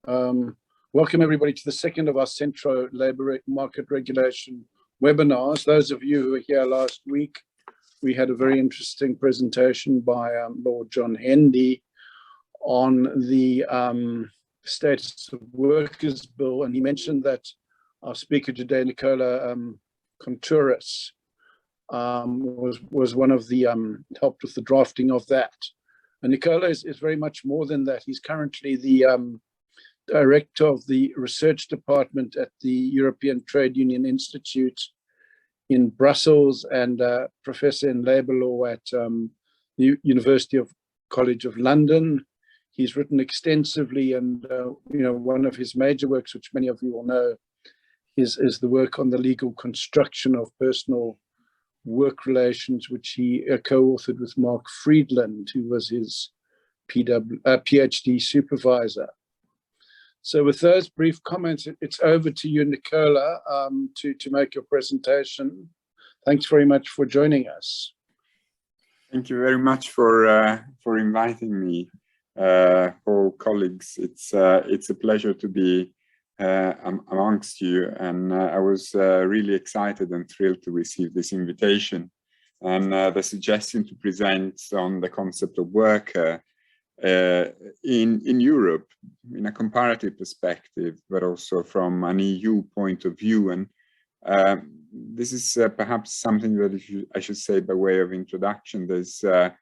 Welcome everybody to the second of our Centro Labour Market Regulation webinars. Those of you who were here last week, we had a very interesting presentation by Lord John Hendy on the Status of Workers Bill, and he mentioned that our speaker today, Nicola Countouris, was one of the helped with the drafting of that. And Nicola is very much more than that. He's currently the director of the research department at the European Trade Union Institute in Brussels and professor in labour law at the University College of London. He's written extensively, and one of his major works, which many of you will know, is the work on the legal construction of personal work relations, which he co-authored with Mark Freedland, who was his PhD supervisor. So with those brief comments, it's over to you, Nicola, to make your presentation. Thanks very much for joining us. Thank you very much for inviting me, all colleagues. It's a pleasure to be amongst you, and I was really excited and thrilled to receive this invitation and the suggestion to present on the concept of worker in Europe in a comparative perspective, but also from an EU point of view. And this is perhaps something that I should say by way of introduction. There's a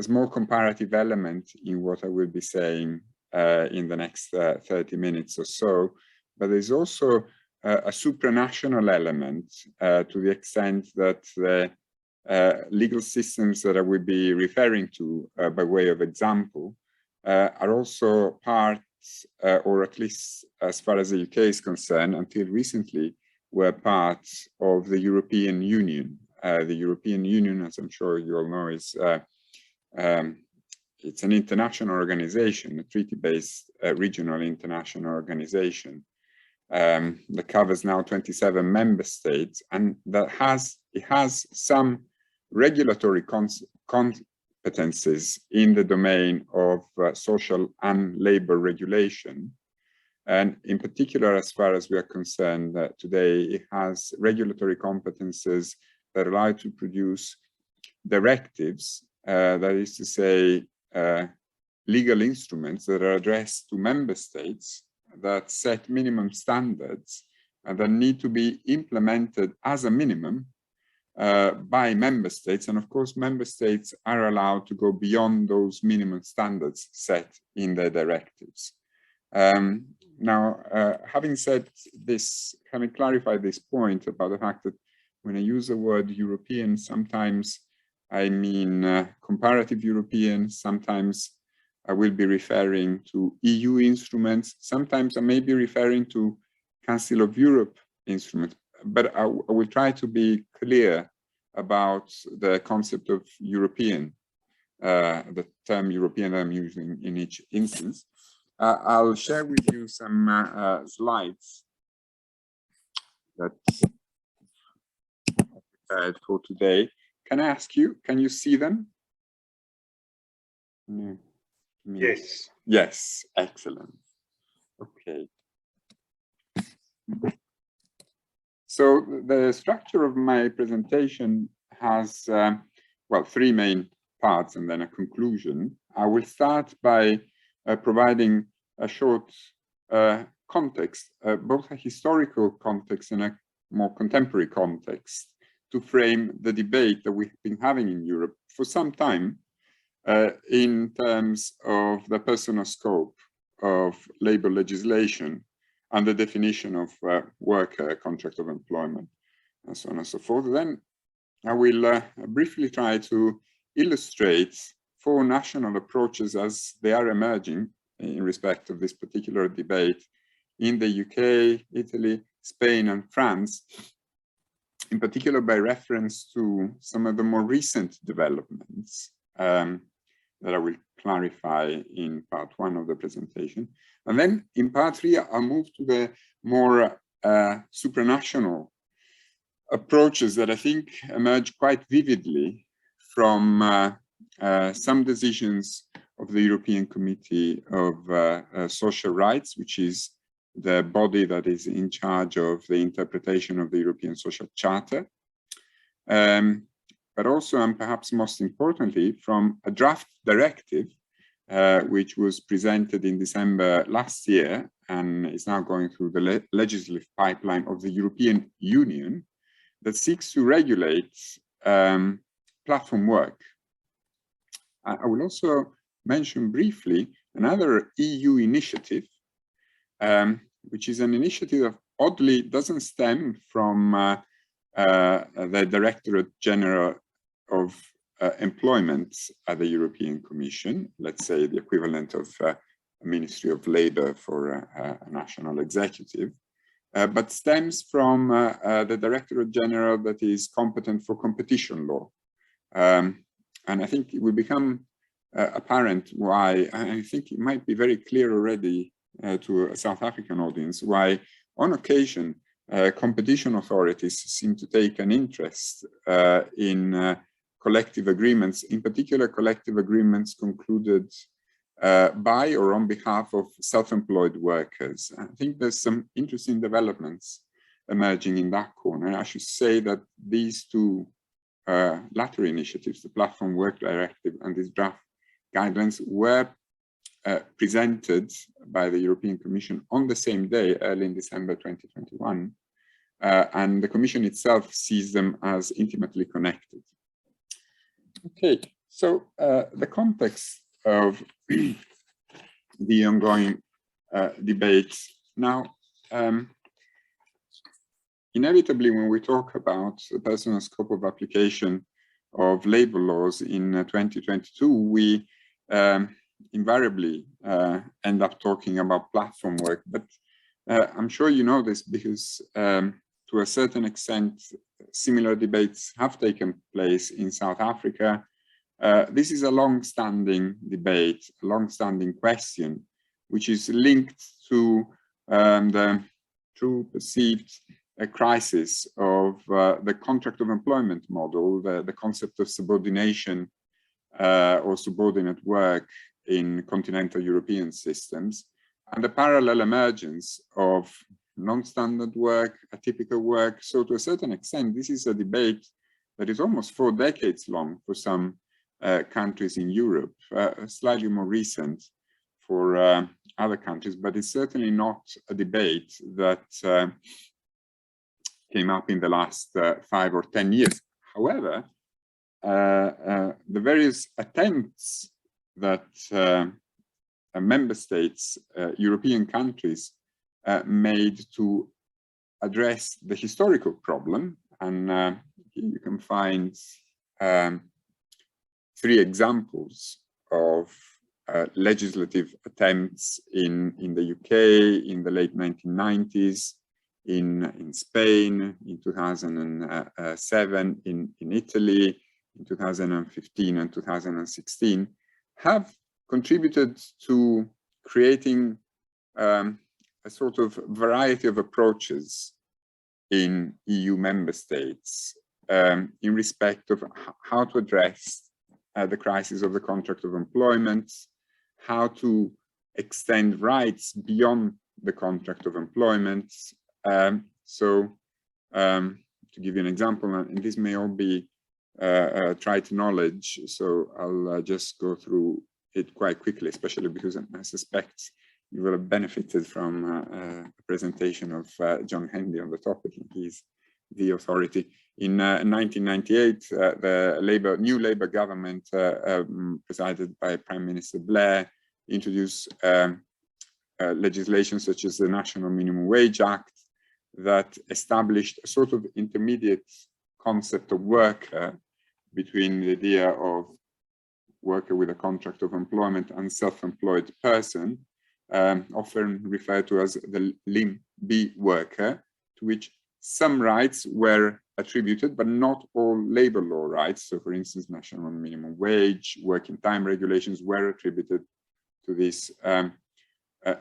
small comparative element in what I will be saying in the next 30 minutes or so, but there's also a supranational element to the extent that the legal systems that I will be referring to by way of example are also parts, or at least as far as the UK is concerned, until recently were parts of the European Union. The European Union, as I'm sure you all know, is it's an international organization, a treaty-based regional international organization that covers now 27 member states, and that has some regulatory competences in the domain of social and labor regulation. And in particular, as far as we are concerned today, it has regulatory competences that allow it to produce directives, that is to say, legal instruments that are addressed to member states that set minimum standards and that need to be implemented as a minimum by member states. And of course, member states are allowed to go beyond those minimum standards set in their directives. Now, having said this, having clarified this point about the fact that when I use the word European, sometimes I mean comparative European, sometimes I will be referring to EU instruments, sometimes I may be referring to Council of Europe instruments, but I will try to be clear about the concept of European, the term European I'm using in each instance. I'll share with you some slides that I prepared for today. Can I ask you, can you see them? No. Yes. Yes, excellent. Okay. So the structure of my presentation has, well, three main parts and then a conclusion. I will start by providing a short context, both a historical context and a more contemporary context, to frame the debate that we've been having in Europe for some time in terms of the personal scope of labor legislation and the definition of worker, contract of employment, and so on and so forth. Then I will briefly try to illustrate four national approaches as they are emerging in respect of this particular debate in the UK, Italy, Spain, and France, in particular by reference to some of the more recent developments that I will clarify in part one of the presentation. And then in part three, I'll move to the more supranational approaches that I think emerge quite vividly from some decisions of the European Committee of Social Rights, which is the body that is in charge of the interpretation of the European Social Charter. But also, and perhaps most importantly, from a draft directive, which was presented in December last year and is now going through the legislative pipeline of the European Union, that seeks to regulate platform work. I will also mention briefly another EU initiative, which is an initiative that oddly doesn't stem from the Directorate General of Employment at the European Commission, let's say the equivalent of a Ministry of Labour for a national executive, but stems from the Directorate General that is competent for competition law. And I think it will become apparent why, I think it might be very clear already to a South African audience, why on occasion competition authorities seem to take an interest in collective agreements, in particular collective agreements concluded by or on behalf of self-employed workers. I think there's some interesting developments emerging in that corner. I should say that these two latter initiatives, the Platform Work Directive and these draft guidelines, were presented by the European Commission on the same day, early in December 2021, and the Commission itself sees them as intimately connected. Okay, so the context of the ongoing debate now, inevitably when we talk about the personal scope of application of labor laws in 2022, we invariably end up talking about platform work. But I'm sure you know this because to a certain extent, similar debates have taken place in South Africa. This is a long-standing debate, a long-standing question, which is linked to the true perceived crisis of the contract of employment model, the concept of subordination or subordinate work in continental European systems, and the parallel emergence of non-standard work, atypical work. So to a certain extent, this is a debate that is almost 4 decades long for some countries in Europe, slightly more recent for other countries, but it's certainly not a debate that came up in the last 5 or 10 years. However, the various attempts that member states, European countries, made to address the historical problem, and you can find 3 examples of legislative attempts in the UK in the late 1990s, in Spain in 2007, in Italy in 2015 and 2016, have contributed to creating a sort of variety of approaches in EU member states in respect of how to address the crisis of the contract of employment, how to extend rights beyond the contract of employment. To give you an example, and this may all be tried knowledge, so I'll just go through it quite quickly, especially because I suspect you will have benefited from a presentation of John Hendy on the topic, and he's the authority. In 1998, the new Labour government, presided by Prime Minister Blair, introduced legislation such as the National Minimum Wage Act that established a sort of intermediate concept of worker between the idea of worker with a contract of employment and self-employed person, often referred to as the Lim B worker, to which some rights were attributed, but not all labor law rights. So for instance, national minimum wage, working time regulations were attributed to these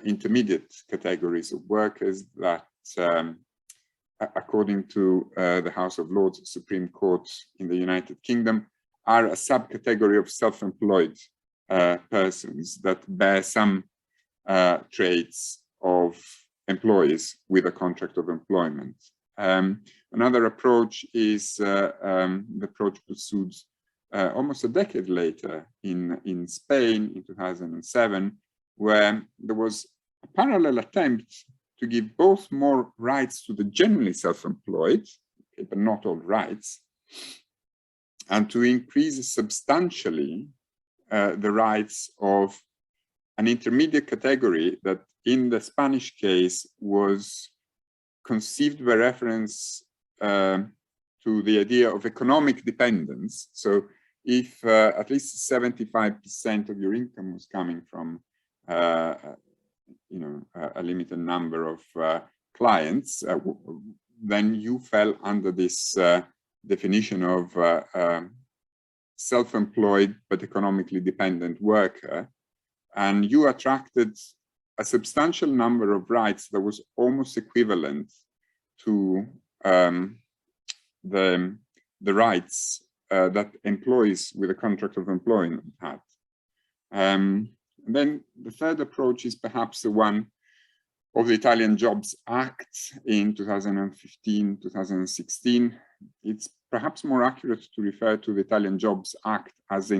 intermediate categories of workers that, according to the House of Lords Supreme Court in the United Kingdom, are a subcategory of self-employed persons that bear some traits of employees with a contract of employment. Another approach is the approach pursued almost a decade later in Spain in 2007, where there was a parallel attempt to give both more rights to the generally self-employed, okay, but not all rights, and to increase substantially the rights of an intermediate category that in the Spanish case was conceived by reference to the idea of economic dependence. So if at least 75% of your income was coming from a limited number of clients, then you fell under this definition of self-employed but economically dependent worker, and you attracted a substantial number of rights that was almost equivalent to the rights that employees with a contract of employment had. Then the third approach is perhaps the one of the Italian Jobs Act in 2015-2016. It's perhaps more accurate to refer to the Italian Jobs Act as the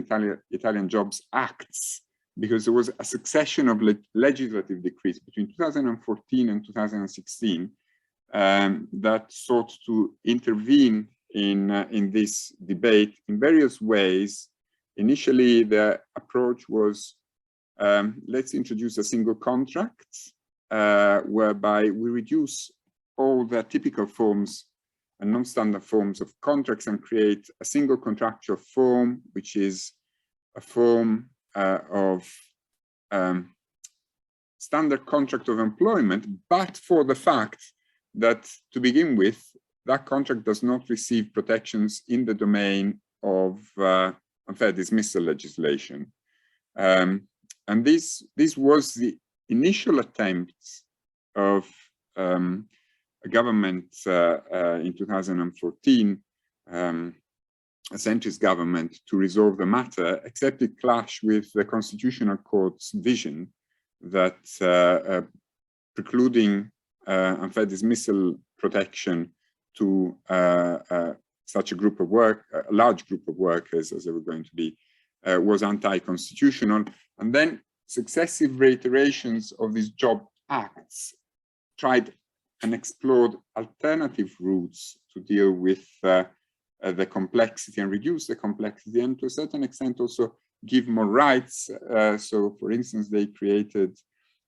Italian Jobs Acts, because there was a succession of legislative decrees between 2014 and 2016 that sought to intervene in this debate in various ways. Initially, the approach was, let's introduce a single contract, whereby we reduce all the typical forms and non-standard forms of contracts and create a single contractual form, which is a form of standard contract of employment, but for the fact that, to begin with, that contract does not receive protections in the domain of unfair dismissal legislation. And this was the initial attempt of a government in 2014, a centrist government, to resolve the matter, except it clashed with the Constitutional Court's vision that precluding unfair dismissal protection to such a group of a large group of workers, as they were going to be, was anti-constitutional. And then successive reiterations of these job acts tried and explored alternative routes to deal with the complexity and reduce the complexity, and to a certain extent also give more rights. So, for instance, they created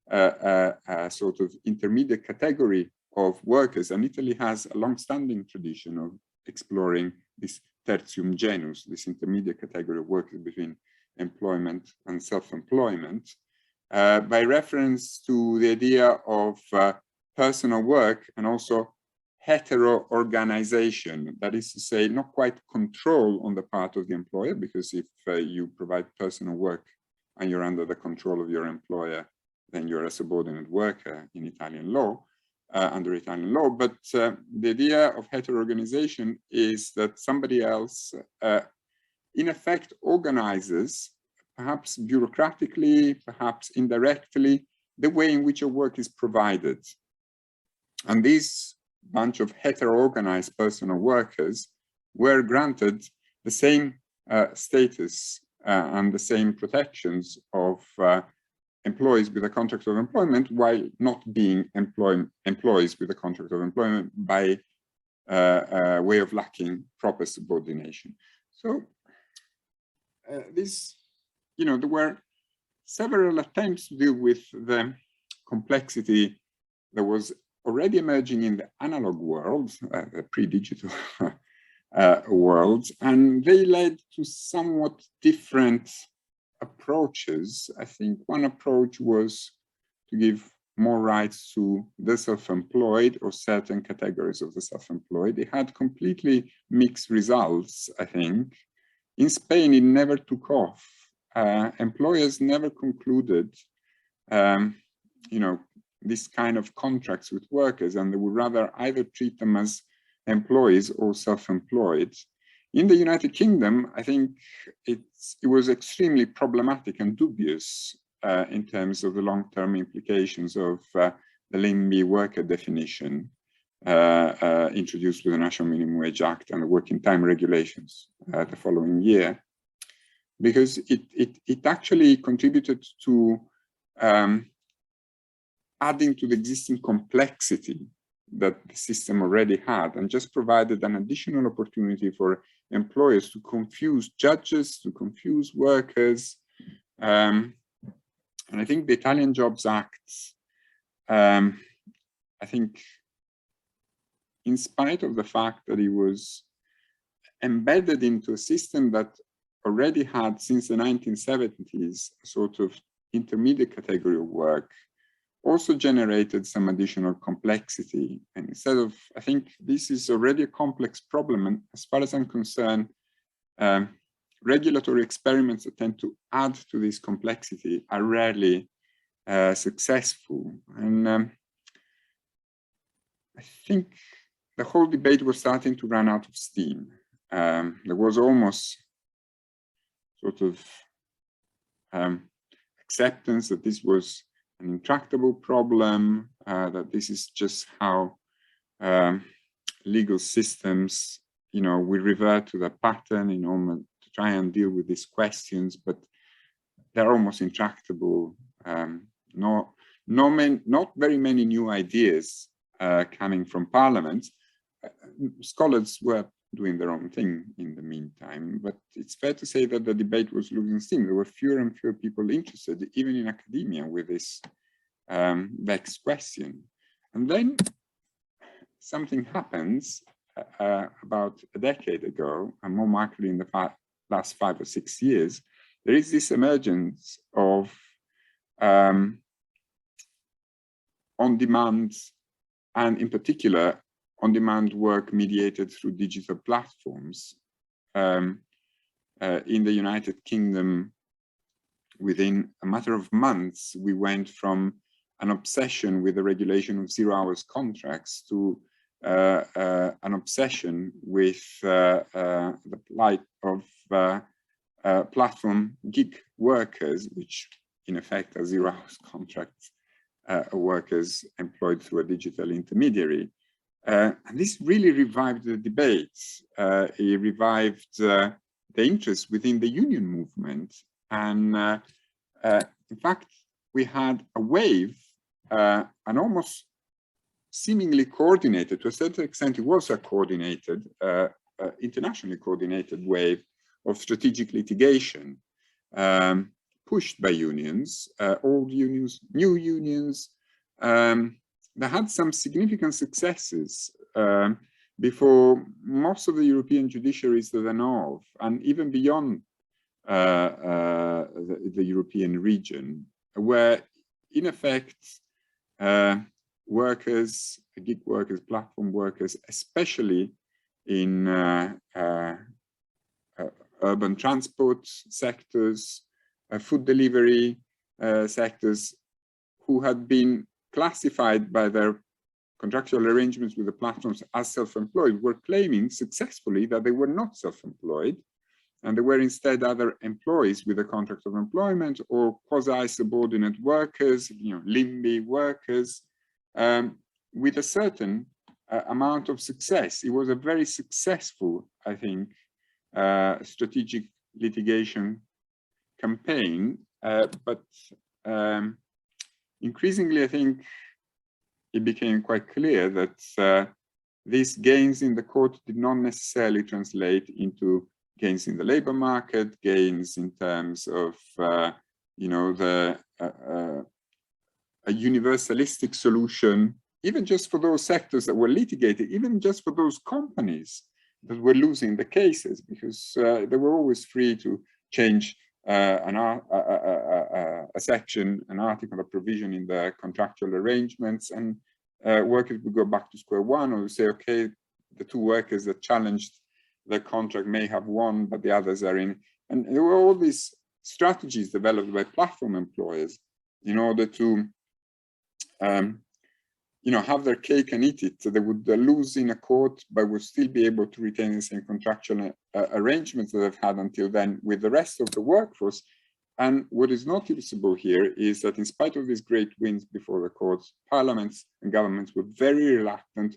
a sort of intermediate category of workers, and Italy has a long-standing tradition of exploring this tertium genus, this intermediate category of workers between employment and self-employment, by reference to the idea of personal work and also hetero-organization. That is to say, not quite control on the part of the employer, because if you provide personal work and you're under the control of your employer, then you're a subordinate worker in Italian law, under Italian law. But the idea of hetero-organization is that somebody else, in effect, organizes, perhaps bureaucratically, perhaps indirectly, the way in which your work is provided. And this bunch of hetero-organized personal workers were granted the same status and the same protections of employees with a contract of employment, while not being employees with a contract of employment by way of lacking proper subordination. So there were several attempts to deal with the complexity that was already emerging in the analog world, the pre-digital world, and they led to somewhat different approaches. I think one approach was to give more rights to the self-employed or certain categories of the self-employed. They had completely mixed results, I think. In Spain, it never took off. Employers never concluded, this kind of contracts with workers, and they would rather either treat them as employees or self-employed. In the United Kingdom, I think it was extremely problematic and dubious in terms of the long-term implications of the LIMBY worker definition introduced with the National Minimum Wage Act and the Working Time Regulations the following year, because it actually contributed to adding to the existing complexity that the system already had, and just provided an additional opportunity for employers to confuse judges, to confuse workers. And I think the Italian Jobs Act, I think, in spite of the fact that it was embedded into a system that already had, since the 1970s, a sort of intermediate category of work, also generated some additional complexity. And instead of, I think this is already a complex problem, and as far as I'm concerned, regulatory experiments that tend to add to this complexity are rarely successful. And I think the whole debate was starting to run out of steam. There was almost sort of acceptance that this was an intractable problem, that this is just how legal systems, will revert to the pattern in order to try and deal with these questions, but they're almost intractable. Not very many new ideas coming from Parliament. Scholars were doing their own thing in the meantime, but it's fair to say that the debate was losing steam. There were fewer and fewer people interested, even in academia, with this vexed question. And then something happens about a decade ago, and more markedly in the last 5 or 6 years. There is this emergence of on-demand, and in particular, on-demand work mediated through digital platforms. In the United Kingdom, within a matter of months, we went from an obsession with the regulation of 0-hours contracts to an obsession with the plight of platform gig workers, which in effect are 0-hours contracts, workers employed through a digital intermediary. And this really revived the debate. It revived the interest within the union movement. And in fact, we had a wave, an almost seemingly coordinated, to a certain extent, it was a coordinated, internationally coordinated wave of strategic litigation pushed by unions, old unions, new unions. They had some significant successes before most of the European judiciaries that I know of, and even beyond the European region, where in effect workers, gig workers, platform workers, especially in urban transport sectors, food delivery sectors, who had been classified by their contractual arrangements with the platforms as self-employed, were claiming successfully that they were not self-employed, and they were instead either employees with a contract of employment or quasi-subordinate workers, LIMBY workers, with a certain amount of success. It was a very successful, I think, strategic litigation campaign, but increasingly, I think it became quite clear that these gains in the court did not necessarily translate into gains in the labor market, gains in terms of, a universalistic solution, even just for those sectors that were litigated, even just for those companies that were losing the cases, because they were always free to change a section, an article, a provision in the contractual arrangements, and workers would go back to square one, or say, okay, the two workers that challenged the contract may have won, but the others are in. And there were all these strategies developed by platform employers in order to have their cake and eat it. So they would lose in a court, but would still be able to retain the same contractual arrangements that they've had until then with the rest of the workforce. And what is noticeable here is that in spite of these great wins before the courts, parliaments and governments were very reluctant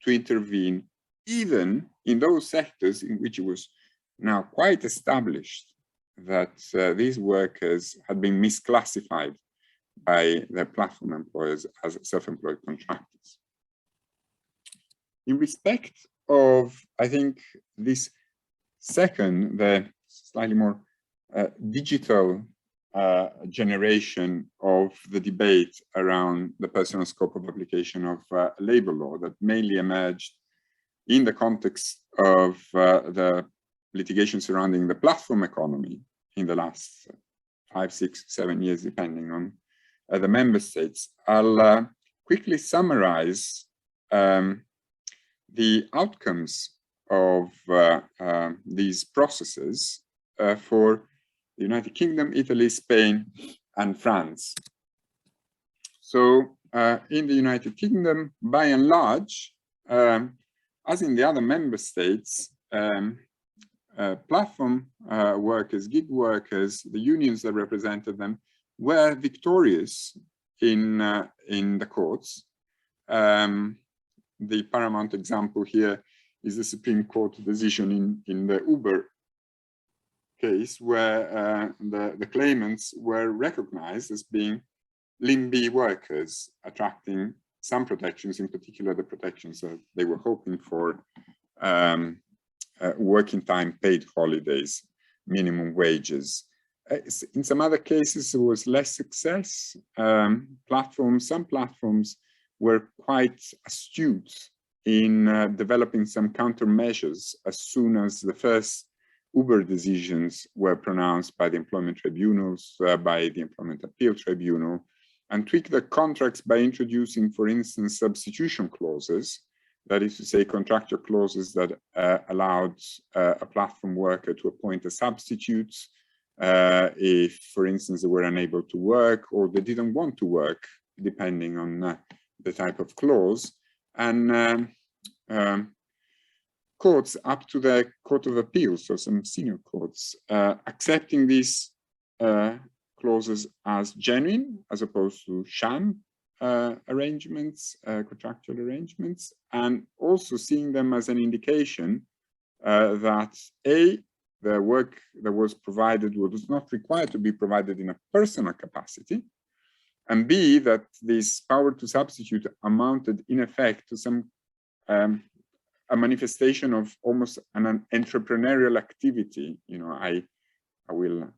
to intervene, even in those sectors in which it was now quite established that these workers had been misclassified by their platform employers as self-employed contractors. In respect of, I think, this second, the slightly more digital generation of the debate around the personal scope of application of labor law that mainly emerged in the context of the litigation surrounding the platform economy in the last 5, 6, 7 years, depending on the member states. I'll quickly summarize the outcomes of these processes for the United Kingdom, Italy, Spain, and France. So in the United Kingdom, by and large, as in the other member states, platform workers, gig workers, the unions that represented them, were victorious in the courts. The paramount example here is the Supreme Court decision in the Uber case, where the claimants were recognized as being LIMBY workers, attracting some protections, in particular the protections that they were hoping for, working time, paid holidays, minimum wages. In some other cases, there was less success. Some platforms were quite astute in developing some countermeasures as soon as the first Uber decisions were pronounced by the employment tribunals, by the Employment Appeal Tribunal, and tweak the contracts by introducing, for instance, substitution clauses. That is to say, contractual clauses that allowed a platform worker to appoint a substitute if, for instance, they were unable to work or they didn't want to work, depending on the type of clause. And courts up to the Court of Appeal, so some senior courts, accepting these clauses as genuine as opposed to sham arrangements, contractual arrangements, and also seeing them as an indication that A, the work that was provided was not required to be provided in a personal capacity, and B, that this power to substitute amounted in effect to some a manifestation of almost an entrepreneurial activity. I will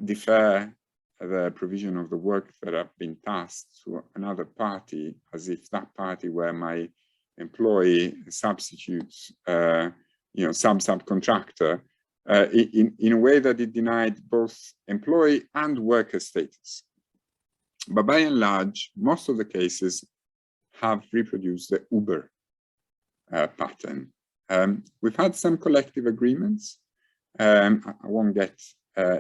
defer the provision of the work that I've been tasked to another party, as if that party were my employee, substitute, subcontractor, in a way that it denied both employee and worker status. But by and large, most of the cases have reproduced the Uber pattern. We've had some collective agreements. I won't get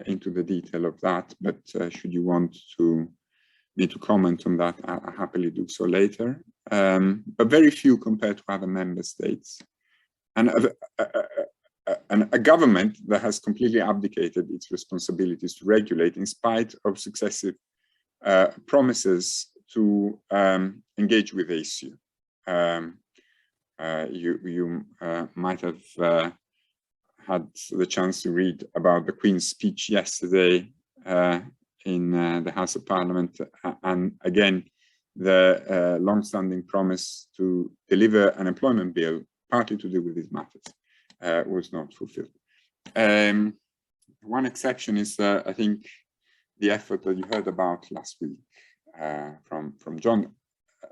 into the detail of that, but should you want me to comment on that, I'll happily do so later. But very few compared to other member states. And a government that has completely abdicated its responsibilities to regulate in spite of successive promises to engage with the issue. You might have had the chance to read about the Queen's speech yesterday in the House of Parliament, and again, the long-standing promise to deliver an employment bill, partly to do with these matters, was not fulfilled. One exception is, I think, the effort that you heard about last week from John,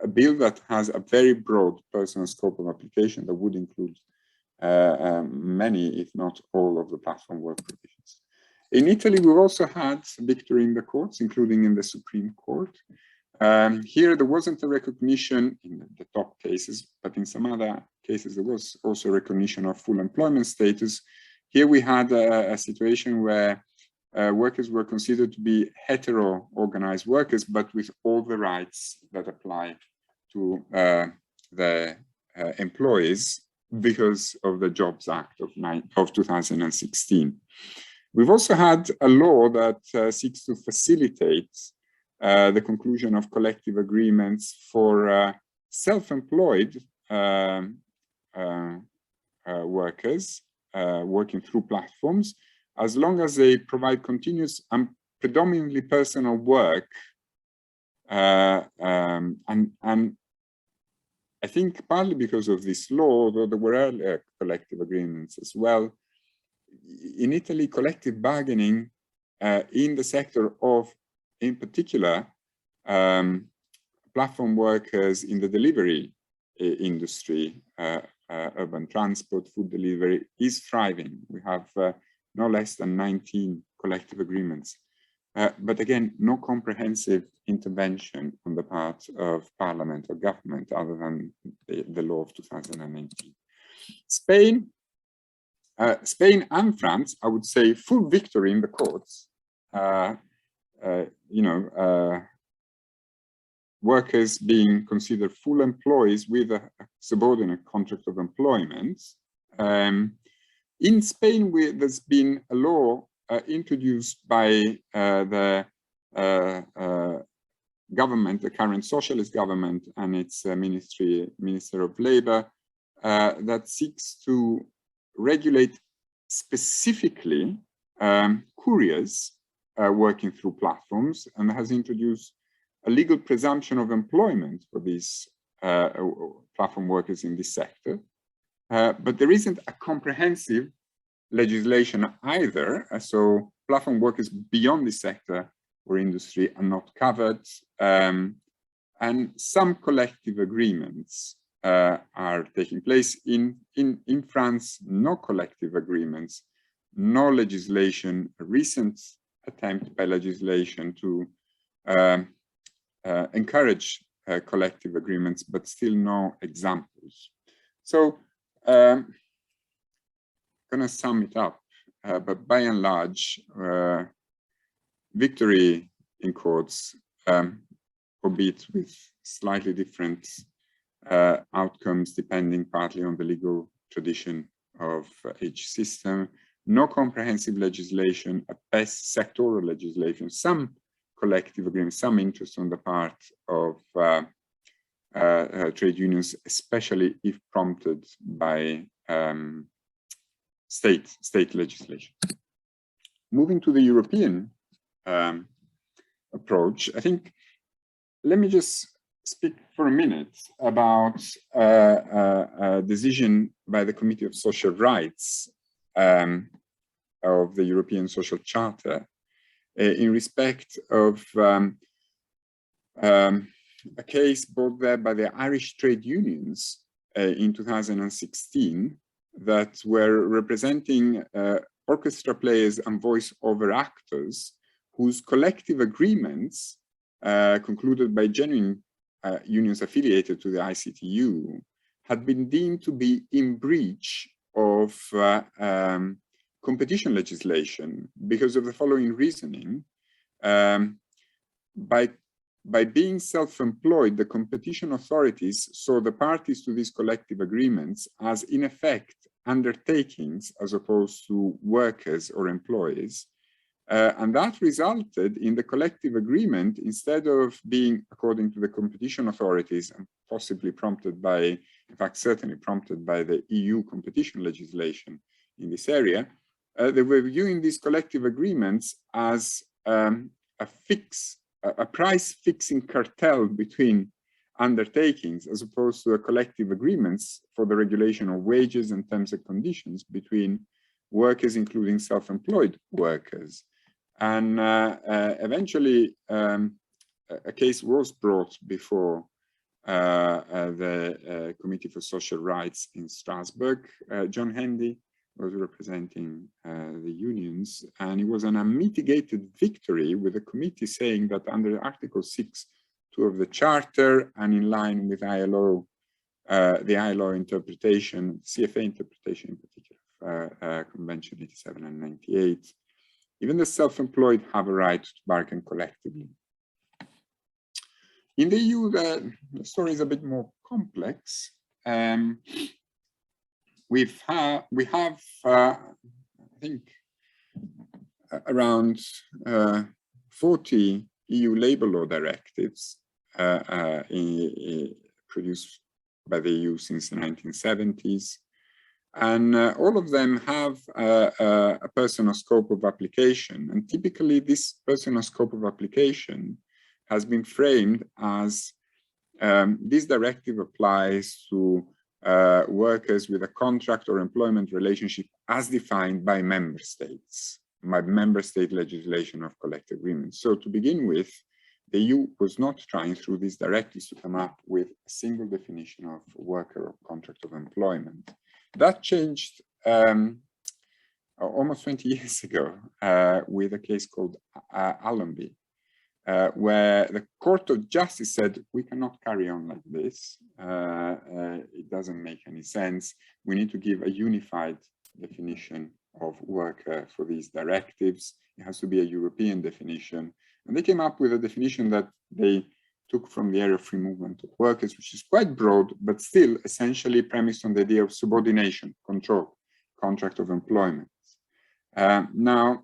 a bill that has a very broad personal scope of application that would include many, if not all, of the platform work provisions. In Italy, we've also had victory in the courts, including in the Supreme Court. Here, there wasn't a recognition in the top cases, but in some other cases, there was also recognition of full employment status. Here, we had a situation where workers were considered to be hetero-organized workers, but with all the rights that apply to the employees because of the Jobs Act of 2016. We've also had a law that seeks to facilitate the conclusion of collective agreements for self-employed workers working through platforms, as long as they provide continuous and predominantly personal work. And I think partly because of this law, though there were earlier collective agreements as well, in Italy, collective bargaining in the sector of, in particular, platform workers in the delivery industry, urban transport, food delivery, is thriving. We have no less than 19 collective agreements. But again, no comprehensive intervention on the part of Parliament or government other than the law of 2019. Spain and France, I would say, full victory in the courts. Workers being considered full employees with a subordinate contract of employment. In Spain, there's been a law introduced by the government, the current socialist government, and its Minister of Labor, that seeks to regulate specifically couriers working through platforms, and has introduced a legal presumption of employment for these platform workers in this sector. But there isn't a comprehensive legislation either, so platform workers beyond this sector or industry are not covered, and some collective agreements are taking place. In France, no collective agreements, no legislation, a recent attempt by legislation to encourage collective agreements, but still no examples. So gonna sum it up, but by and large, victory in courts, albeit with slightly different outcomes depending partly on the legal tradition of each system. No comprehensive legislation, at best sectoral legislation, some collective agreements, some interest on the part of trade unions, especially if prompted by state legislation. Moving to the European approach, I think, let me just speak for a minute about a decision by the Committee of Social Rights of the European Social Charter in respect of a case brought there by the Irish trade unions in 2016 that were representing orchestra players and voice-over actors whose collective agreements concluded by genuine unions affiliated to the ICTU had been deemed to be in breach of competition legislation because of the following reasoning. By being self-employed, the competition authorities saw the parties to these collective agreements as, in effect, undertakings as opposed to workers or employees. And that resulted in the collective agreement, instead of being, according to the competition authorities, and possibly prompted by, in fact, certainly prompted by the EU competition legislation in this area, they were viewing these collective agreements as a price-fixing cartel between undertakings, as opposed to a collective agreements for the regulation of wages and terms and conditions between workers, including self-employed workers. And eventually, a case was brought before the Committee for Social Rights in Strasbourg. John Hendy was representing the unions, and it was an unmitigated victory, with the committee saying that under Article 6.2 of the Charter, and in line with ILO, the ILO interpretation, CFA interpretation in particular, Convention 87 and 98, even the self-employed have a right to bargain collectively. In the EU, the story is a bit more complex. We have, I think, around 40 EU labor law directives produced by the EU since the 1970s. And all of them have a personal scope of application. And typically this personal scope of application has been framed as this directive applies to workers with a contract or employment relationship as defined by member states, by member state legislation of collective agreements. So to begin with, the EU was not trying through these directives to come up with a single definition of worker or contract of employment. That changed almost 20 years ago with a case called Allenby, where the Court of Justice said, we cannot carry on like this. It doesn't make any sense. We need to give a unified definition of worker for these directives. It has to be a European definition. And they came up with a definition that they took from the area of free movement of workers, which is quite broad, but still essentially premised on the idea of subordination, control, contract of employment. The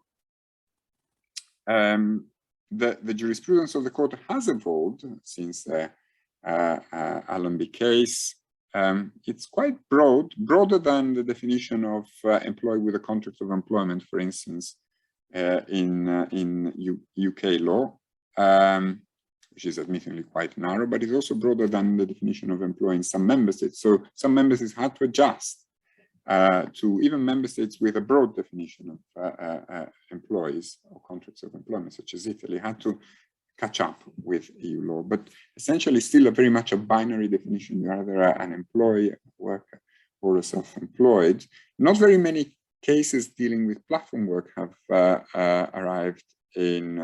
jurisprudence of the court has evolved since the Allenby case. It's quite broad, broader than the definition of employee with a contract of employment, for instance, in UK law, which is admittedly quite narrow, but it's also broader than the definition of employee in some member states. So some member states had to adjust to even member states with a broad definition of employees or contracts of employment, such as Italy, had to catch up with EU law. But essentially still very much a binary definition. You're either an employee, a worker, or a self-employed. Not very many cases dealing with platform work have arrived in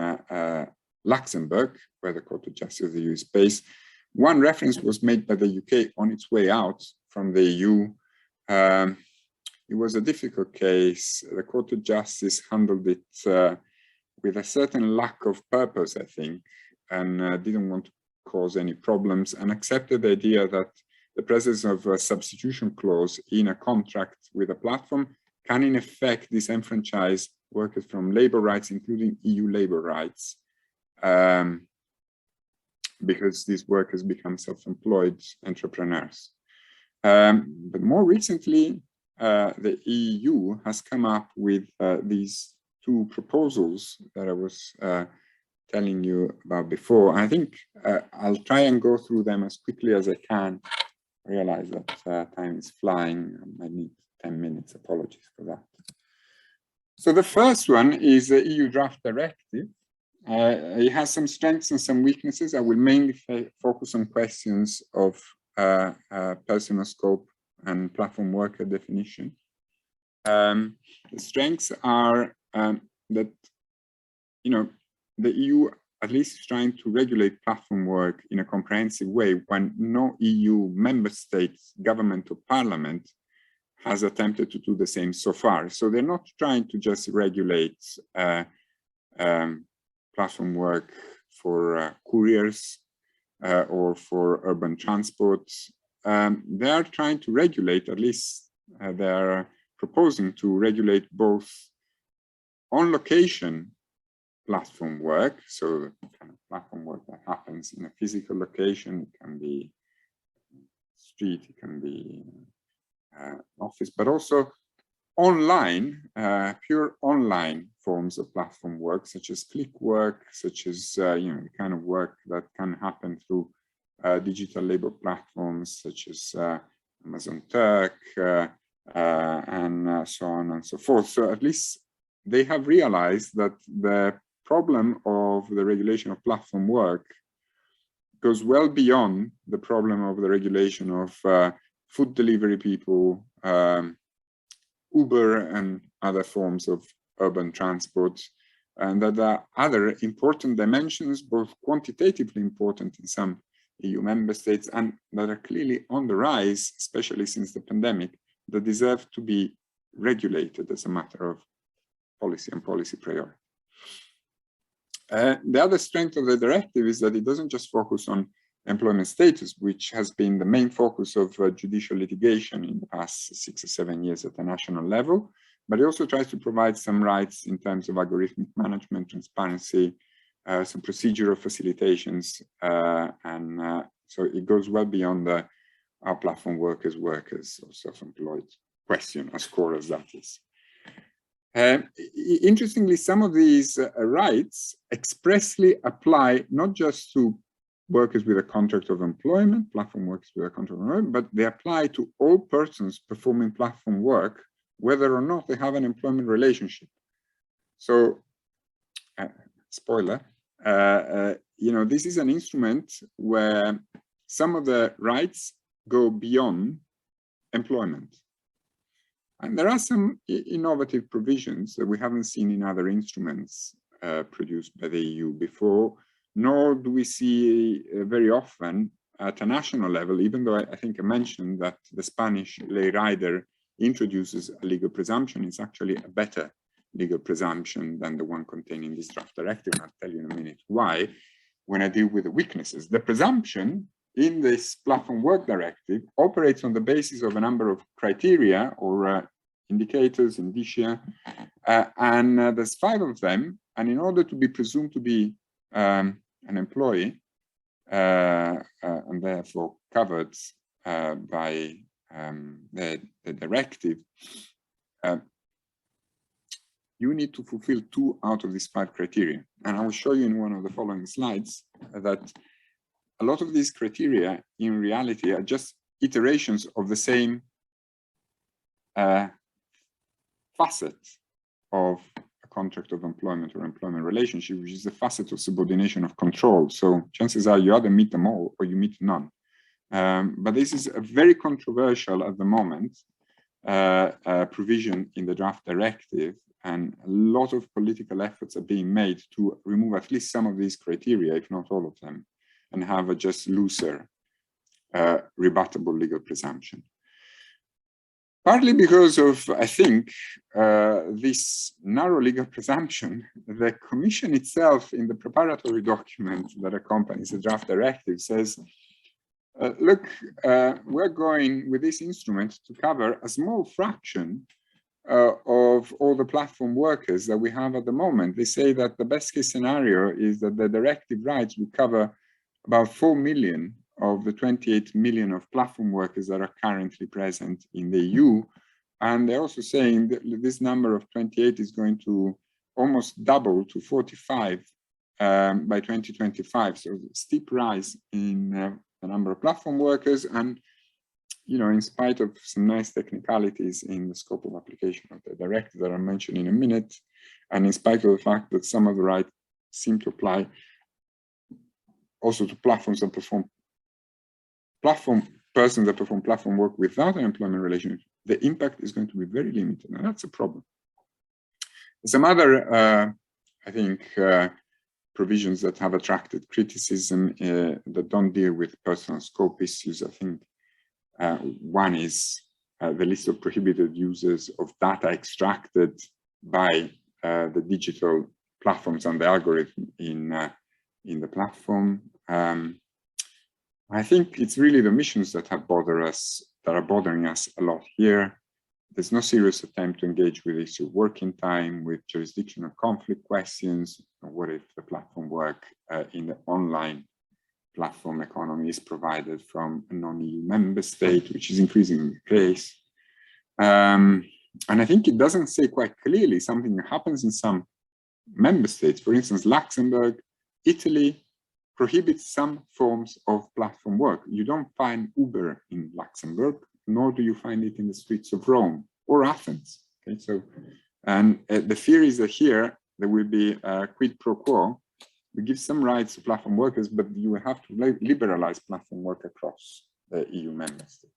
Luxembourg, where the Court of Justice of the EU is based. One reference was made by the UK on its way out from the EU. It was a difficult case. The Court of Justice handled it with a certain lack of purpose, I think, and didn't want to cause any problems, and accepted the idea that the presence of a substitution clause in a contract with a platform can in effect disenfranchise workers from labor rights, including EU labor rights, because these workers become self-employed entrepreneurs. But more recently, the EU has come up with these two proposals that I was telling you about before. I think I'll try and go through them as quickly as I can. I realize that time is flying. I might need 10 minutes. Apologies for that. So the first one is the EU draft directive. It has some strengths and some weaknesses. I will mainly focus on questions of personal scope and platform worker definition. The strengths are that, you know, the EU at least is trying to regulate platform work in a comprehensive way when no EU member state, government or parliament has attempted to do the same so far. So they're not trying to just regulate platform work for couriers or for urban transport. They are trying to regulate, at least they are proposing to regulate both on-location platform work, so the kind of platform work that happens in a physical location. It can be street, it can be office, but also online, pure online forms of platform work, such as click work, such as you know, the kind of work that can happen through digital labor platforms such as Amazon Turk and so on and so forth. So at least they have realized that the problem of the regulation of platform work goes well beyond the problem of the regulation of food delivery people, Uber and other forms of urban transport, and that there are other important dimensions, both quantitatively important in some EU member states and that are clearly on the rise, especially since the pandemic, that deserve to be regulated as a matter of policy and policy priority. The other strength of the directive is that it doesn't just focus on employment status, which has been the main focus of judicial litigation in the past 6 or 7 years at the national level, but it also tries to provide some rights in terms of algorithmic management, transparency, some procedural facilitations, and so it goes well beyond our platform workers or self-employed question, as core as that is. Interestingly, some of these rights expressly apply not just to workers with a contract of employment, platform workers with a contract of employment, but they apply to all persons performing platform work, whether or not they have an employment relationship. So, spoiler, you know, this is an instrument where some of the rights go beyond employment. And there are some innovative provisions that we haven't seen in other instruments produced by the EU before, nor do we see very often at a national level, even though I think I mentioned that the Spanish lay rider introduces a legal presumption. It's actually a better legal presumption than the one contained in this draft directive. And I'll tell you in a minute why when I deal with the weaknesses. The presumption in this platform work directive operates on the basis of a number of criteria or indicators, indicia, and there's 5 of them. And in order to be presumed to be an employee and therefore covered by the directive, you need to fulfill 2 out of these 5 criteria. And I will show you in one of the following slides that a lot of these criteria in reality are just iterations of the same facet of a contract of employment or employment relationship, which is the facet of subordination of control. So chances are you either meet them all or you meet none. But this is a very controversial at the moment provision in the draft directive, and a lot of political efforts are being made to remove at least some of these criteria, if not all of them, and have a just looser rebuttable legal presumption. Partly because of, I think, this narrow legal presumption, the Commission itself in the preparatory document that accompanies the draft directive says, look, we're going with this instrument to cover a small fraction of all the platform workers that we have at the moment. They say that the best case scenario is that the directive rights will cover about 4 million of the 28 million of platform workers that are currently present in the EU. And they're also saying that this number of 28 is going to almost double to 45 by 2025. So steep rise in the number of platform workers. And, you know, in spite of some nice technicalities in the scope of application of the directive that I'll mention in a minute, and in spite of the fact that some of the rights seem to apply also to platforms that perform persons that perform platform work without an employment relationship, the impact is going to be very limited, and that's a problem. Some other, I think, provisions that have attracted criticism that don't deal with personal scope issues. I think one is the list of prohibited uses of data extracted by the digital platforms and the algorithm in the platform. I think it's really the missions that have bothered us, that are bothering us a lot here. There's no serious attempt to engage with the issue of working time, with jurisdictional conflict questions. What if the platform work in the online platform economy is provided from a non-EU member state, which is increasingly the case. And I think it doesn't say quite clearly something that happens in some member states. For instance, Luxembourg, Italy, prohibits some forms of platform work. You don't find Uber in Luxembourg, nor do you find it in the streets of Rome or Athens. Okay, so, and the fear is that here there will be a quid pro quo. We give some rights to platform workers, but you will have to liberalize platform work across the EU member states.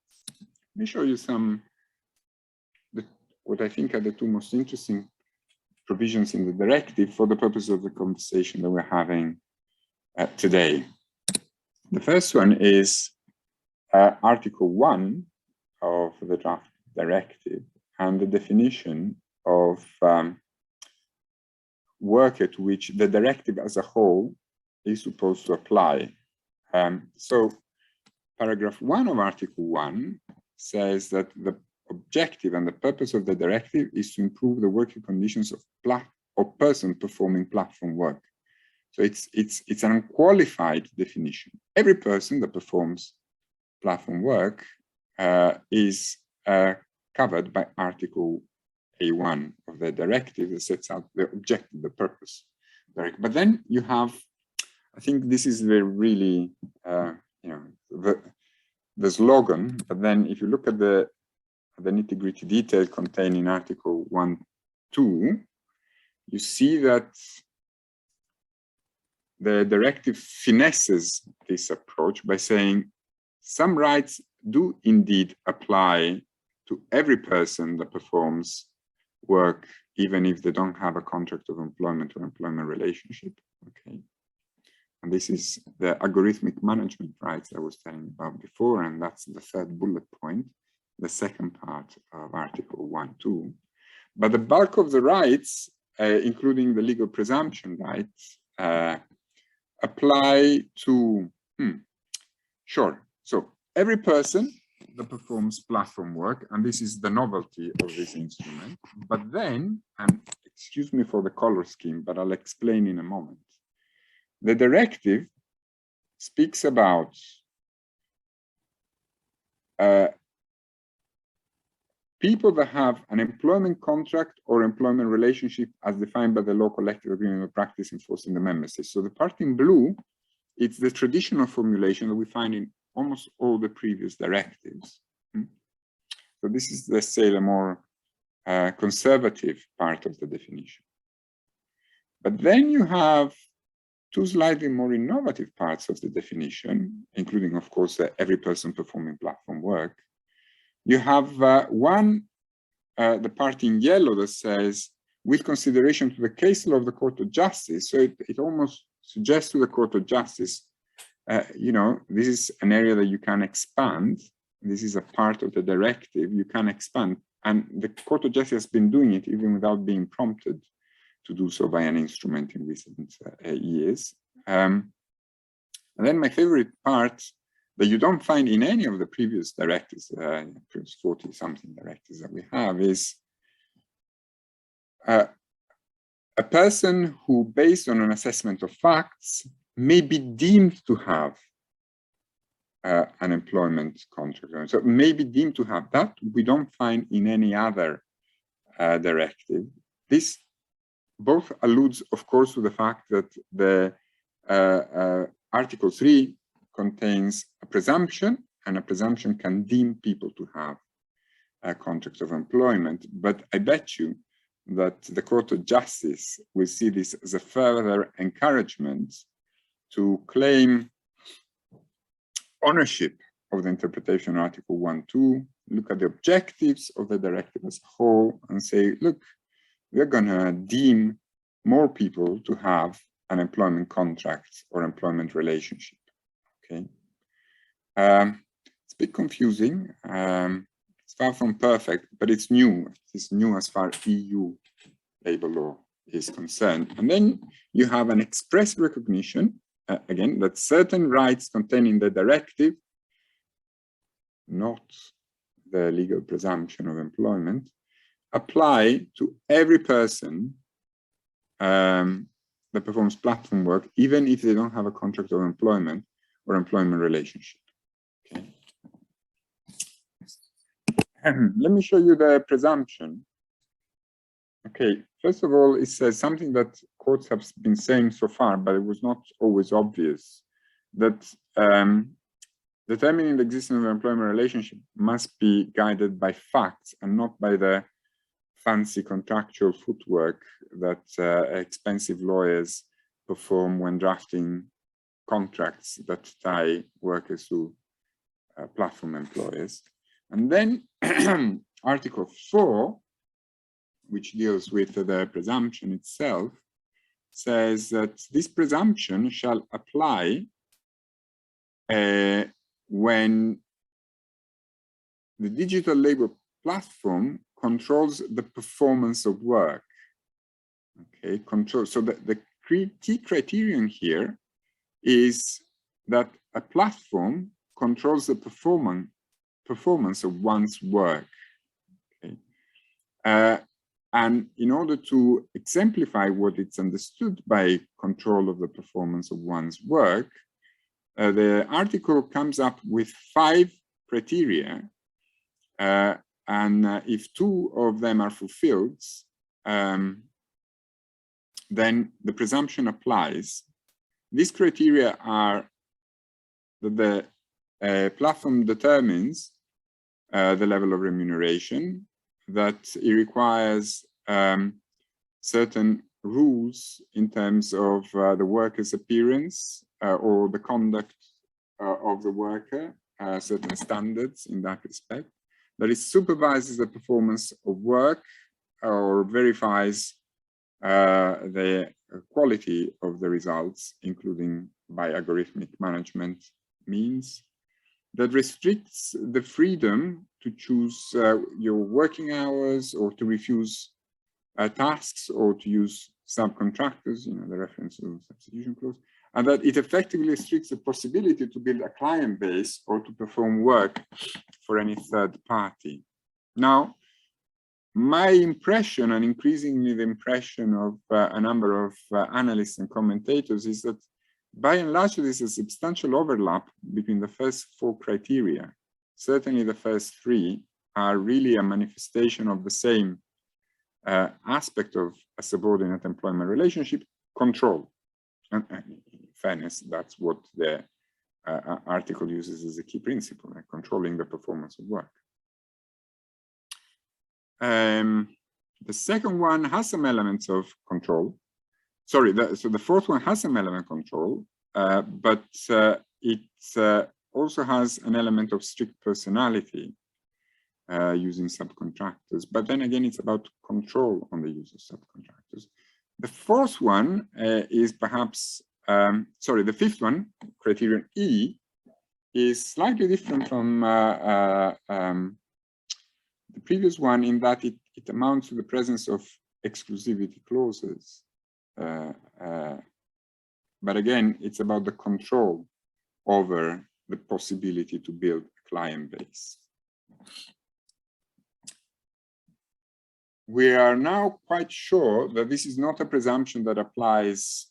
Let me show you some, what I think are the 2 most interesting provisions in the directive for the purpose of the conversation that we're having today. The first one is Article 1 of the draft directive and the definition of worker to which the directive as a whole is supposed to apply. So paragraph 1 of Article 1 says that the objective and the purpose of the directive is to improve the working conditions of person performing platform work. So it's an unqualified definition. Every person that performs platform work is covered by Article A1 of the directive that sets out the objective, the purpose. But then you have, I think this is the really, the slogan, but then if you look at the nitty-gritty detail contained in Article 1.2, you see that the directive finesses this approach by saying some rights do indeed apply to every person that performs work, even if they don't have a contract of employment or employment relationship. Okay. And this is the algorithmic management rights I was telling about before, and that's the third bullet point, the second part of Article 1.2. But the bulk of the rights, including the legal presumption rights, apply to, sure. So every person that performs platform work, and this is the novelty of this instrument, but then, and excuse me for the color scheme, but I'll explain in a moment. The directive speaks about people that have an employment contract or employment relationship as defined by the law, collective agreement, or practice enforced in the member states. So the part in blue, it's the traditional formulation that we find in almost all the previous directives. So this is, let's say, the more conservative part of the definition. But then you have two slightly more innovative parts of the definition, including, of course, every person performing platform work. You have the part in yellow that says, with consideration to the case law of the Court of Justice. So it almost suggests to the Court of Justice, this is an area that you can expand. This is a part of the directive, you can expand. And the Court of Justice has been doing it even without being prompted to do so by an instrument in recent years. And then my favorite part that you don't find in any of the previous directives, previous 40-something directives that we have, is a person who, based on an assessment of facts, may be deemed to have an employment contract. So may be deemed to have that. We don't find in any other directive. This both alludes, of course, to the fact that the Article 3 contains a presumption, and a presumption can deem people to have a contract of employment. But I bet you that the Court of Justice will see this as a further encouragement to claim ownership of the interpretation of Article 1.2, look at the objectives of the directive as a whole, and say, look, we're going to deem more people to have an employment contract or employment relationship. Okay, it's a bit confusing. It's far from perfect, but it's new. It's new as far as EU labor law is concerned. And then you have an express recognition, again, that certain rights contained in the directive, not the legal presumption of employment, apply to every person that performs platform work, even if they don't have a contract of employment or employment relationship. Okay. Let me show you the presumption. Okay, first of all, it says something that courts have been saying so far, but it was not always obvious, that determining the existence of an employment relationship must be guided by facts and not by the fancy contractual footwork that expensive lawyers perform when drafting contracts that tie workers to platform employers. And then Article 4, which deals with the presumption itself, says that this presumption shall apply when the digital labor platform controls the performance of work. Okay, control. So the key criterion here is that a platform controls the performance of one's work. Okay. And in order to exemplify what it's understood by control of the performance of one's work, the article comes up with 5 criteria, and if 2 of them are fulfilled, then the presumption applies. These criteria are that the platform determines the level of remuneration, that it requires certain rules in terms of the worker's appearance or the conduct of the worker, certain standards in that respect, that it supervises the performance of work or verifies the quality of the results, including by algorithmic management means, that restricts the freedom to choose your working hours or to refuse tasks or to use subcontractors, you know, the reference to the substitution clause, and that it effectively restricts the possibility to build a client base or to perform work for any third party. Now, my impression, and increasingly the impression of a number of analysts and commentators, is that by and large there's a substantial overlap between the first 4 criteria. Certainly the first 3 are really a manifestation of the same aspect of a subordinate employment relationship, control. And in fairness, that's what the article uses as a key principle, like controlling the performance of work. The second one has some elements of control. Sorry, so the fourth one has some element of control, but it also has an element of strict personality using subcontractors. But then again, it's about control on the use of subcontractors. The fourth one is perhaps, sorry, the fifth one, criterion E, is slightly different from the previous one in that it amounts to the presence of exclusivity clauses. But again, it's about the control over the possibility to build a client base. We are now quite sure that this is not a presumption that applies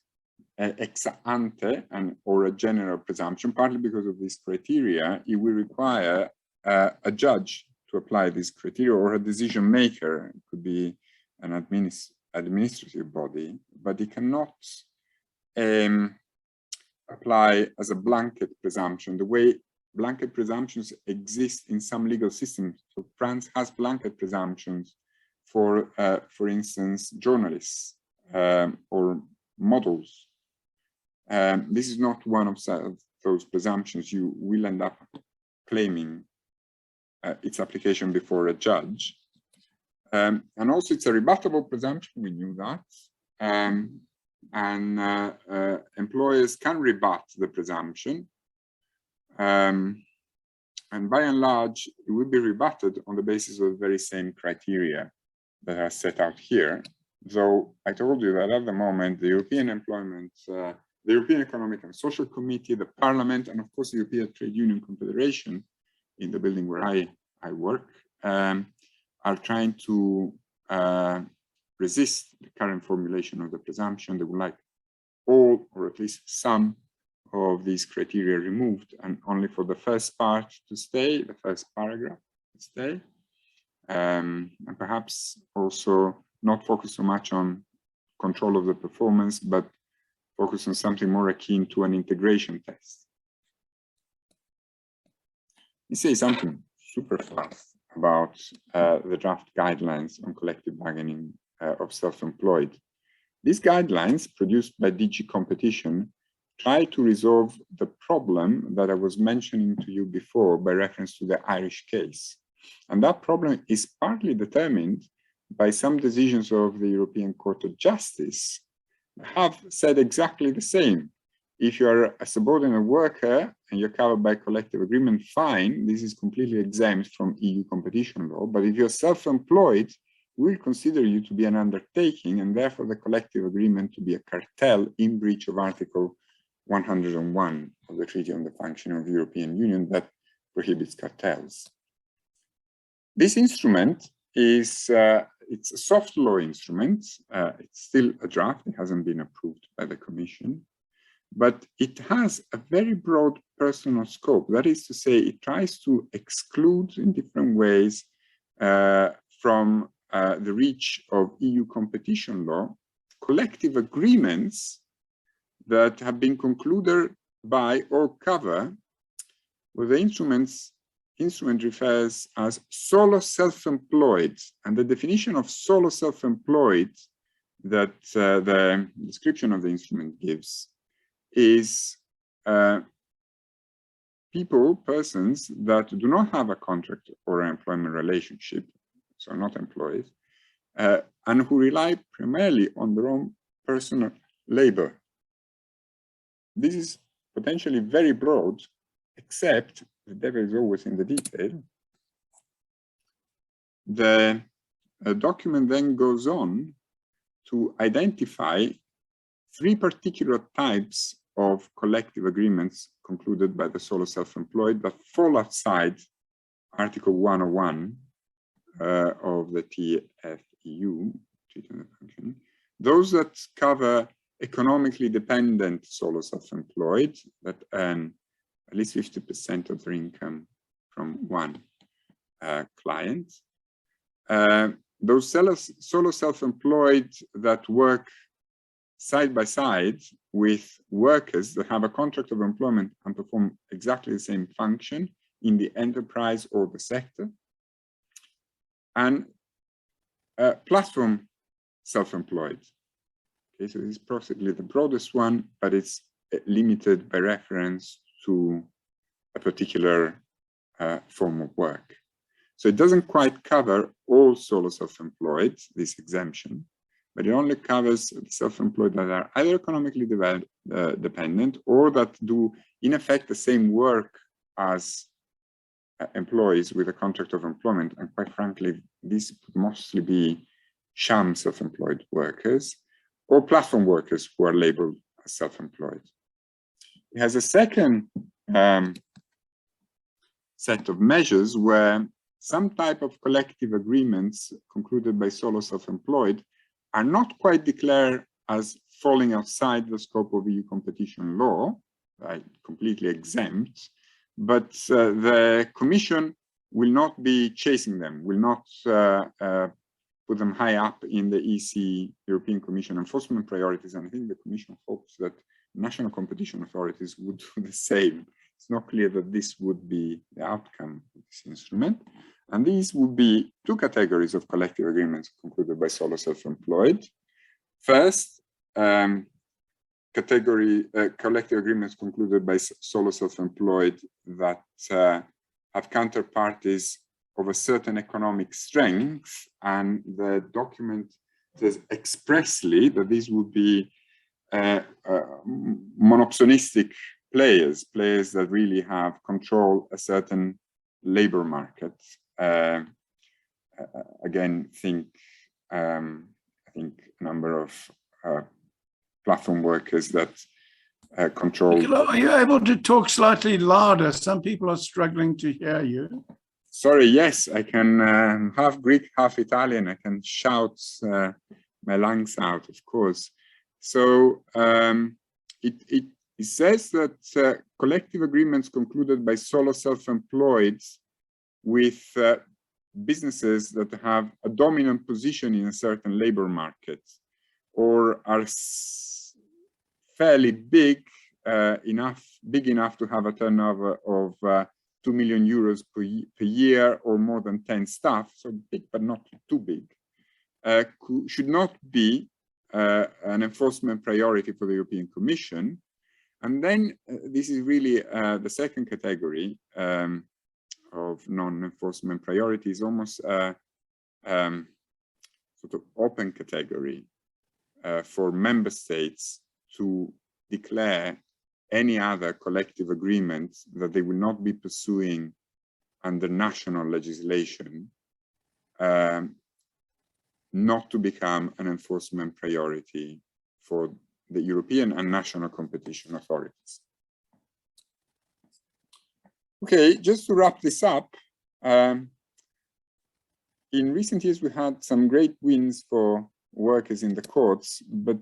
ex ante or a general presumption, partly because of this criteria. It will require a judge to apply this criteria, or a decision maker. It could be an administrative body, but it cannot apply as a blanket presumption, the way blanket presumptions exist in some legal systems. So France has blanket presumptions for instance, journalists or models. This is not one of those presumptions. You will end up claiming its application before a judge. And also it's a rebuttable presumption, we knew that. Employers can rebut the presumption. And by and large, it will be rebutted on the basis of the very same criteria that are set out here. Though I told you that at the moment, the European Employment, the European Economic and Social Committee, the Parliament, and of course the European Trade Union Confederation, in the building where I work, are trying to resist the current formulation of the presumption. They would like all, or at least some, of these criteria removed, and only for the first part to stay, the first paragraph to stay, and perhaps also not focus so much on control of the performance, but focus on something more akin to an integration test. Let me say something super fast about the draft guidelines on collective bargaining of self-employed. These guidelines, produced by DG Competition, try to resolve the problem that I was mentioning to you before by reference to the Irish case. And that problem is partly determined by some decisions of the European Court of Justice that have said exactly the same. If you are a subordinate worker and you're covered by collective agreement, fine, this is completely exempt from EU competition law. But if you're self-employed, will consider you to be an undertaking and therefore the collective agreement to be a cartel in breach of Article 101 of the Treaty on the Functioning of the European Union that prohibits cartels. This instrument is it's a soft law instrument. It's still a draft. It hasn't been approved by the Commission, but it has a very broad personal scope. That is to say, it tries to exclude in different ways from the reach of EU competition law collective agreements that have been concluded by or cover what the instrument refers as solo self-employed, and the definition of solo self-employed that the description of the instrument gives is persons that do not have a contract or an employment relationship, so not employed, and who rely primarily on their own personal labor. This is potentially very broad, except the devil is always in the detail. The document then goes on to identify 3 particular types of collective agreements concluded by the solo self-employed that fall outside Article 101 of the TFEU, Treaty on the Functioning. Those that cover economically dependent solo self-employed that earn at least 50% of their income from one client. Those solo self-employed that work side by side with workers that have a contract of employment and perform exactly the same function in the enterprise or the sector. And platform self-employed. Okay, so this is possibly the broadest one, but it's limited by reference to a particular form of work. So it doesn't quite cover all solo self-employed, this exemption, but it only covers self-employed that are either economically dependent or that do, in effect, the same work as employees with a contract of employment. And quite frankly, these would mostly be sham self-employed workers or platform workers who are labeled as self-employed. It has a second set of measures where some type of collective agreements concluded by solo self-employed are not quite declared as falling outside the scope of EU competition law, right, completely exempt, but the Commission will not be chasing them, will not put them high up in the EC, European Commission enforcement priorities. And I think the Commission hopes that national competition authorities would do the same. It's not clear that this would be the outcome of this instrument. And these would be 2 categories of collective agreements concluded by solo self-employed. First, collective agreements concluded by solo self-employed that have counterparties of a certain economic strength, and the document says expressly that these would be monopsonistic players that really have control a certain labor market. Again, I think a number of platform workers that control. Nicola, are you able to talk slightly louder? Some people are struggling to hear you. Sorry, yes, I can half Greek, half Italian. I can shout my lungs out, of course. So it says that collective agreements concluded by solo self-employed with businesses that have a dominant position in a certain labor market or are fairly big enough to have a turnover of 2 million euros per year or more than 10 staff, so big but not too big, should not be an enforcement priority for the European Commission. And then this is really the second category of non-enforcement priorities, almost a sort of open category for member states to declare any other collective agreement that they will not be pursuing under national legislation not to become an enforcement priority for the European and national competition authorities. Okay, just to wrap this up, in recent years we had some great wins for workers in the courts, but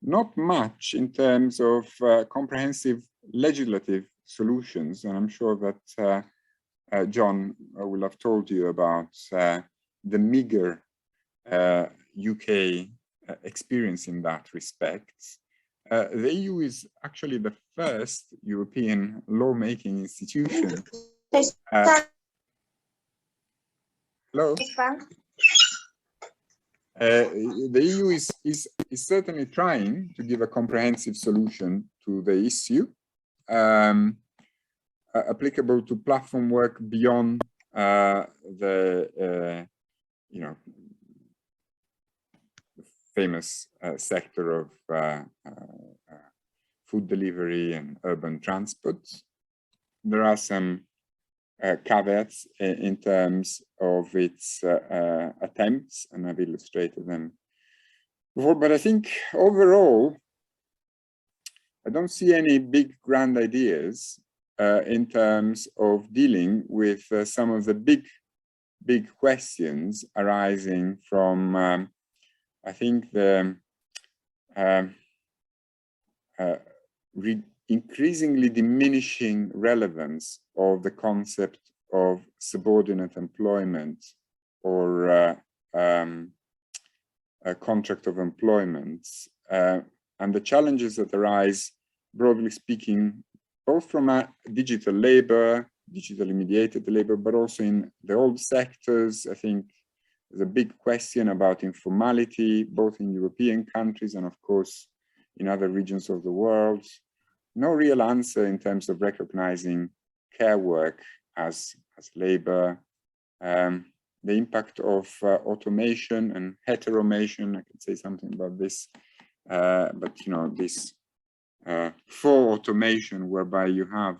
not much in terms of comprehensive legislative solutions. And I'm sure that John will have told you about the meager UK experience in that respect. The EU is actually the first European lawmaking institution. Hello? The EU is certainly trying to give a comprehensive solution to the issue, applicable to platform work beyond the famous sector of food delivery and urban transport. There are some caveats in terms of its attempts, and I've illustrated them before, but I think overall, I don't see any big grand ideas in terms of dealing with some of the big questions arising from, I think, the increasingly diminishing relevance of the concept of subordinate employment or a contract of employment, and the challenges that arise, broadly speaking, both from a digital labor, digitally mediated labor, but also in the old sectors. I think there's a big question about informality, both in European countries and of course in other regions of the world. No real answer in terms of recognizing care work as labor. The impact of automation and heteromation, I can say something about this, but this for automation, whereby you have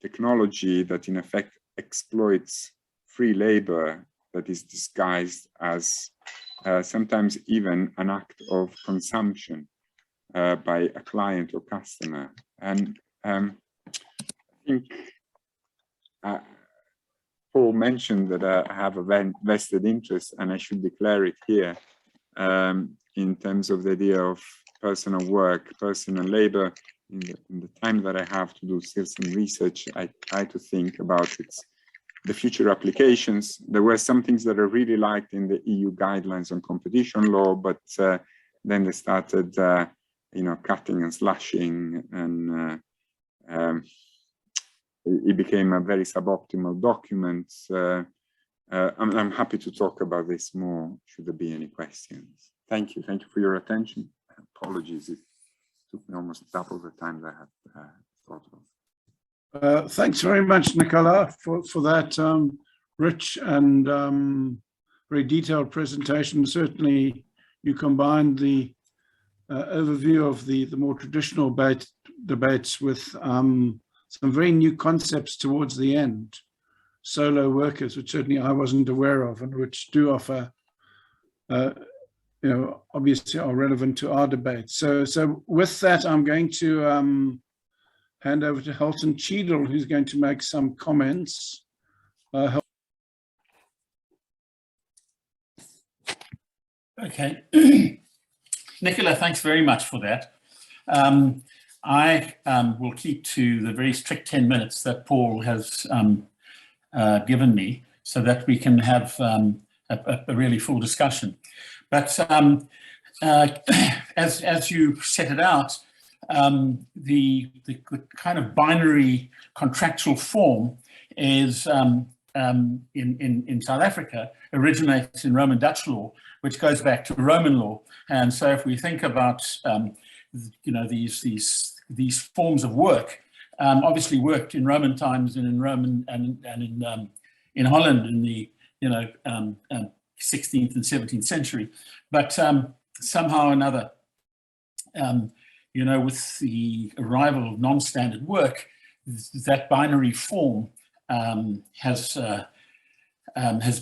technology that in effect exploits free labor that is disguised as sometimes even an act of consumption by a client or customer. And I think Paul mentioned that I have a vested interest, and I should declare it here, in terms of the idea of personal work, personal labor. In the time that I have to do still some research, I try to think about the future applications. There were some things that I really liked in the EU guidelines on competition law, but then they started cutting and slashing, and it became a very suboptimal document. I'm happy to talk about this more, should there be any questions. Thank you for your attention. Apologies, it took me almost double the time that I had thought of. Thanks very much, Nicola, for that rich and very detailed presentation. Certainly, you combined the overview of the more traditional debates with some very new concepts towards the end. Solo workers, which certainly I wasn't aware of, and which do offer, obviously are relevant to our debate. So with that, I'm going to hand over to Helton Cheadle, who's going to make some comments. Okay. Nicola, thanks very much for that. I will keep to the very strict 10 minutes that Paul has given me, so that we can have a really full discussion. But as you set it out, the kind of binary contractual form is in South Africa originates in Roman Dutch law, which goes back to Roman law. And so if we think about these forms of work, obviously worked in Roman times and in Roman and in Holland in the 16th and 17th century, but somehow or another, with the arrival of non-standard work, that binary form has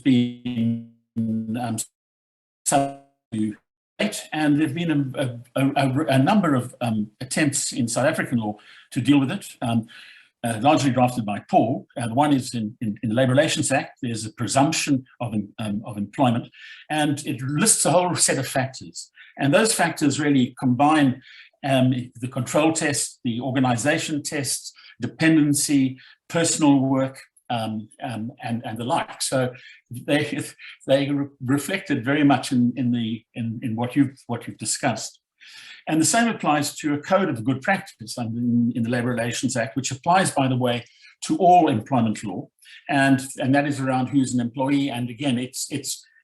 been and there have been a number of attempts in South African law to deal with it, largely drafted by Paul. One is in the Labour Relations Act. There's a presumption of employment, and it lists a whole set of factors. And those factors really combine the control test, the organisation tests, dependency, personal work, and the like. So they reflected very much in what you've discussed. And the same applies to a code of good practice in the Labour Relations Act, which applies, by the way, to all employment law, and that is around who's an employee. And again, it's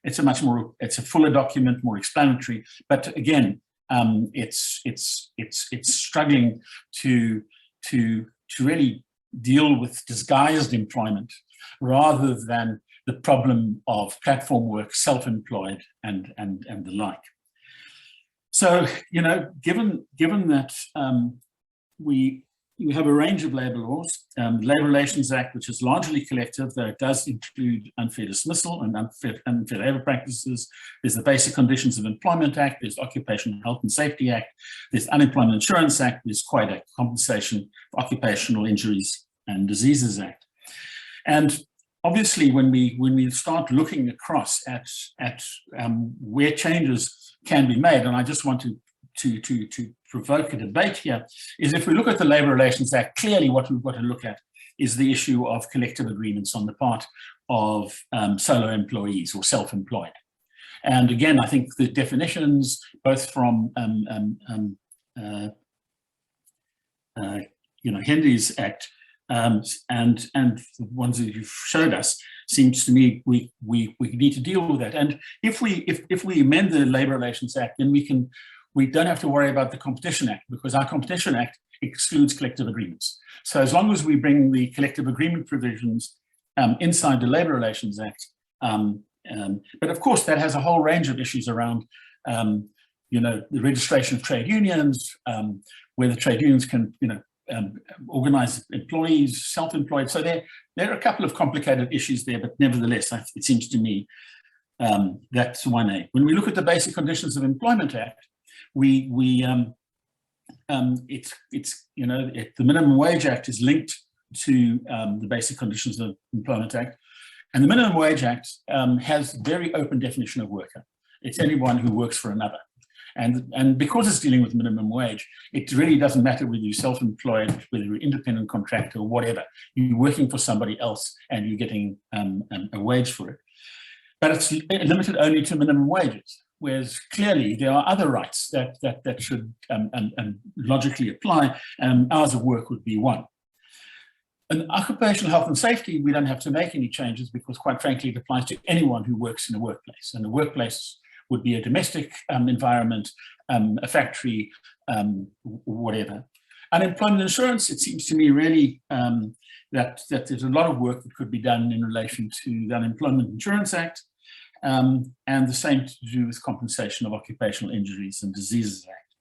a fuller document, more explanatory. But again, it's struggling to really deal with disguised employment rather than the problem of platform work, self-employed, and the like. So, given that we have a range of labour laws, the Labour Relations Act, which is largely collective, though it does include unfair dismissal and unfair labour practices. There's the Basic Conditions of Employment Act, there's the Occupational Health and Safety Act, there's the Unemployment Insurance Act, there's quite a Compensation for Occupational Injuries and Diseases Act. And obviously, when we start looking across at where changes can be made, and I just want to provoke a debate here, is if we look at the Labour Relations Act, clearly what we've got to look at is the issue of collective agreements on the part of solo employees or self-employed. And again, I think the definitions, both from Henry's Act and the ones that you've showed us, seems to me we need to deal with that. And if we amend the Labour Relations Act, then we don't have to worry about the Competition Act, because our Competition Act excludes collective agreements. So as long as we bring the collective agreement provisions inside the Labour Relations Act, but of course that has a whole range of issues around the registration of trade unions, whether trade unions can organize employees, self-employed. So there are a couple of complicated issues there, but nevertheless, it seems to me that's 1A. When we look at the Basic Conditions of Employment Act, the Minimum Wage Act is linked to the Basic Conditions of Employment Act, and the Minimum Wage Act has very open definition of worker. It's anyone who works for another. And because it's dealing with minimum wage, it really doesn't matter whether you're self-employed, whether you're independent contractor or whatever. You're working for somebody else and you're getting a wage for it. But it's limited only to minimum wages, whereas clearly there are other rights that should logically apply, and hours of work would be one. In occupational health and safety, we don't have to make any changes because, quite frankly, it applies to anyone who works in a workplace. And the workplace would be a domestic environment, a factory, whatever. Unemployment insurance, it seems to me really that there's a lot of work that could be done in relation to the Unemployment Insurance Act, and the same to do with compensation of occupational injuries and diseases act.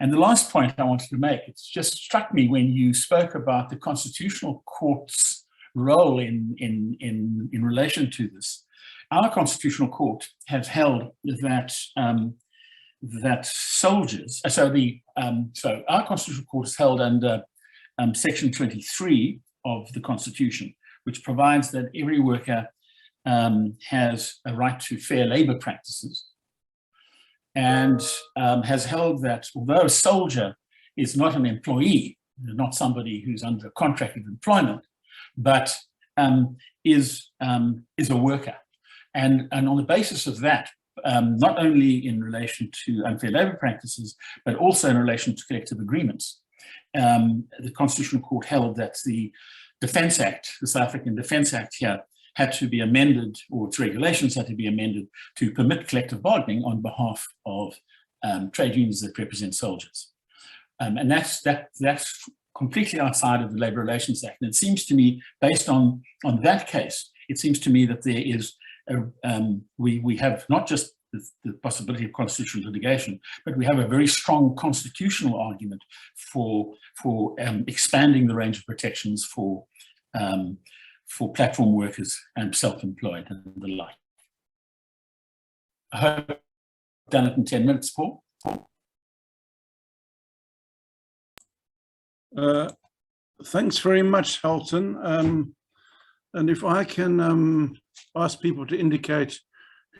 And the last point I wanted to make, it's just struck me when you spoke about the Constitutional Court's role in relation to this. Our Constitutional Court has held that that soldiers, so our Constitutional Court is held under Section 23 of the Constitution, which provides that every worker has a right to fair labour practices, and has held that although a soldier is not an employee, not somebody who's under a contract of employment, but is a worker. And on the basis of that, not only in relation to unfair labour practices, but also in relation to collective agreements, the Constitutional Court held that the Defence Act, the South African Defence Act here, had to be amended, or its regulations had to be amended to permit collective bargaining on behalf of trade unions that represent soldiers. And that's completely outside of the Labour Relations Act. And it seems to me, based on that case, it seems to me that there is we have not just the possibility of constitutional litigation, but we have a very strong constitutional argument for expanding the range of protections for platform workers and self-employed and the like. I hope I've done it in 10 minutes, Paul. Thanks very much, Halton. And if I can ask people to indicate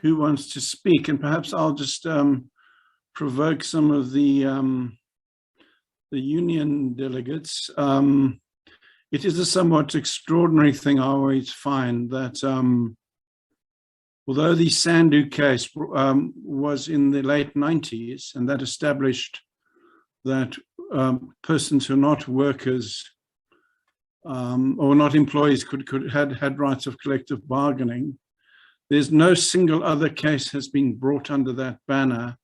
who wants to speak, and perhaps I'll just provoke some of the union delegates. It is a somewhat extraordinary thing I always find that although the Sandu case was in the late 90s, and that established that persons who are not workers or not employees had rights of collective bargaining, there's no single other case has been brought under that banner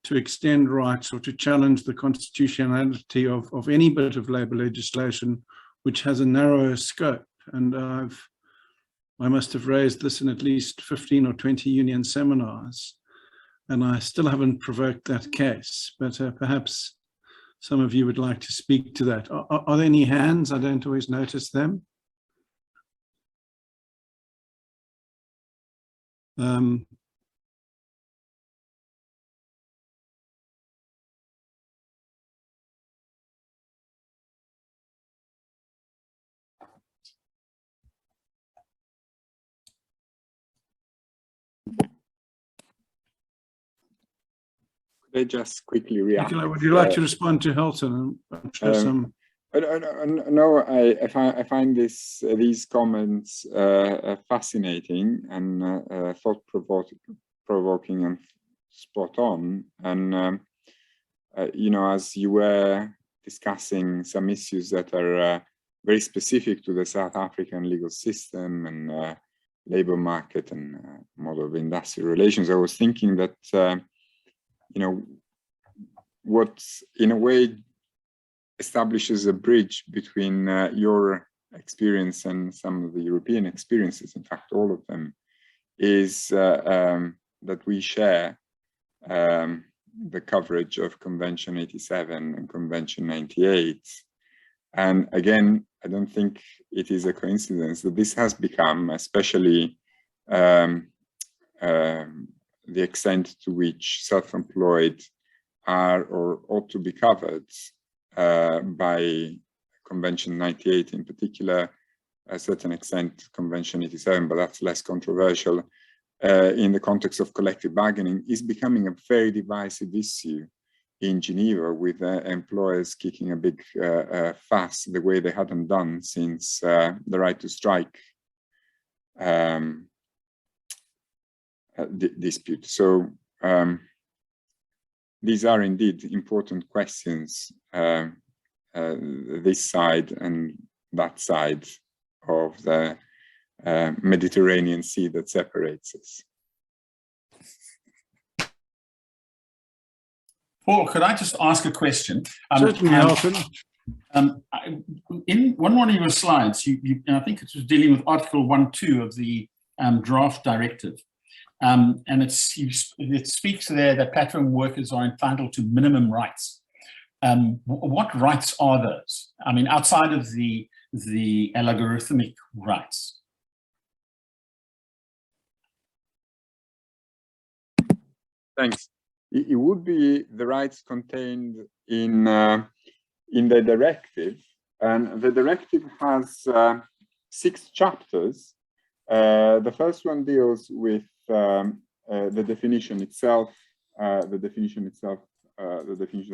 to extend rights or to challenge the constitutionality of any bit of labour legislation which has a narrower scope. And I must have raised this in at least 15 or 20 union seminars, and I still haven't provoked that case, but perhaps some of you would like to speak to that. Are there any hands? I don't always notice them. Could I just quickly react? Nicola, would you like to respond to Halton? I'm sure some. No, I find these comments fascinating and thought-provoking and spot on. And you know, as you were discussing some issues that are very specific to the South African legal system and labor market and model of industrial relations, I was thinking that you know, what in a way establishes a bridge between your experience and some of the European experiences, in fact, all of them, is that we share the coverage of Convention 87 and Convention 98. And again, I don't think it is a coincidence that this has become, especially the extent to which self-employed are or ought to be covered by Convention 98, in particular, a certain extent Convention 87, but that's less controversial in the context of collective bargaining, is becoming a very divisive issue in Geneva, with employers kicking a big fuss the way they hadn't done since the right to strike dispute. So these are indeed important questions, this side and that side of the Mediterranean Sea that separates us. Paul, could I just ask a question? Certainly, Halton. In one of your slides, I think it was dealing with Article 1.2 of the draft directive. And it speaks there that platform workers are entitled to minimum rights. What rights are those? I mean, outside of the algorithmic rights. Thanks. It would be the rights contained in the directive, and the directive has 6 chapters. The first one deals with the definition itself, the definition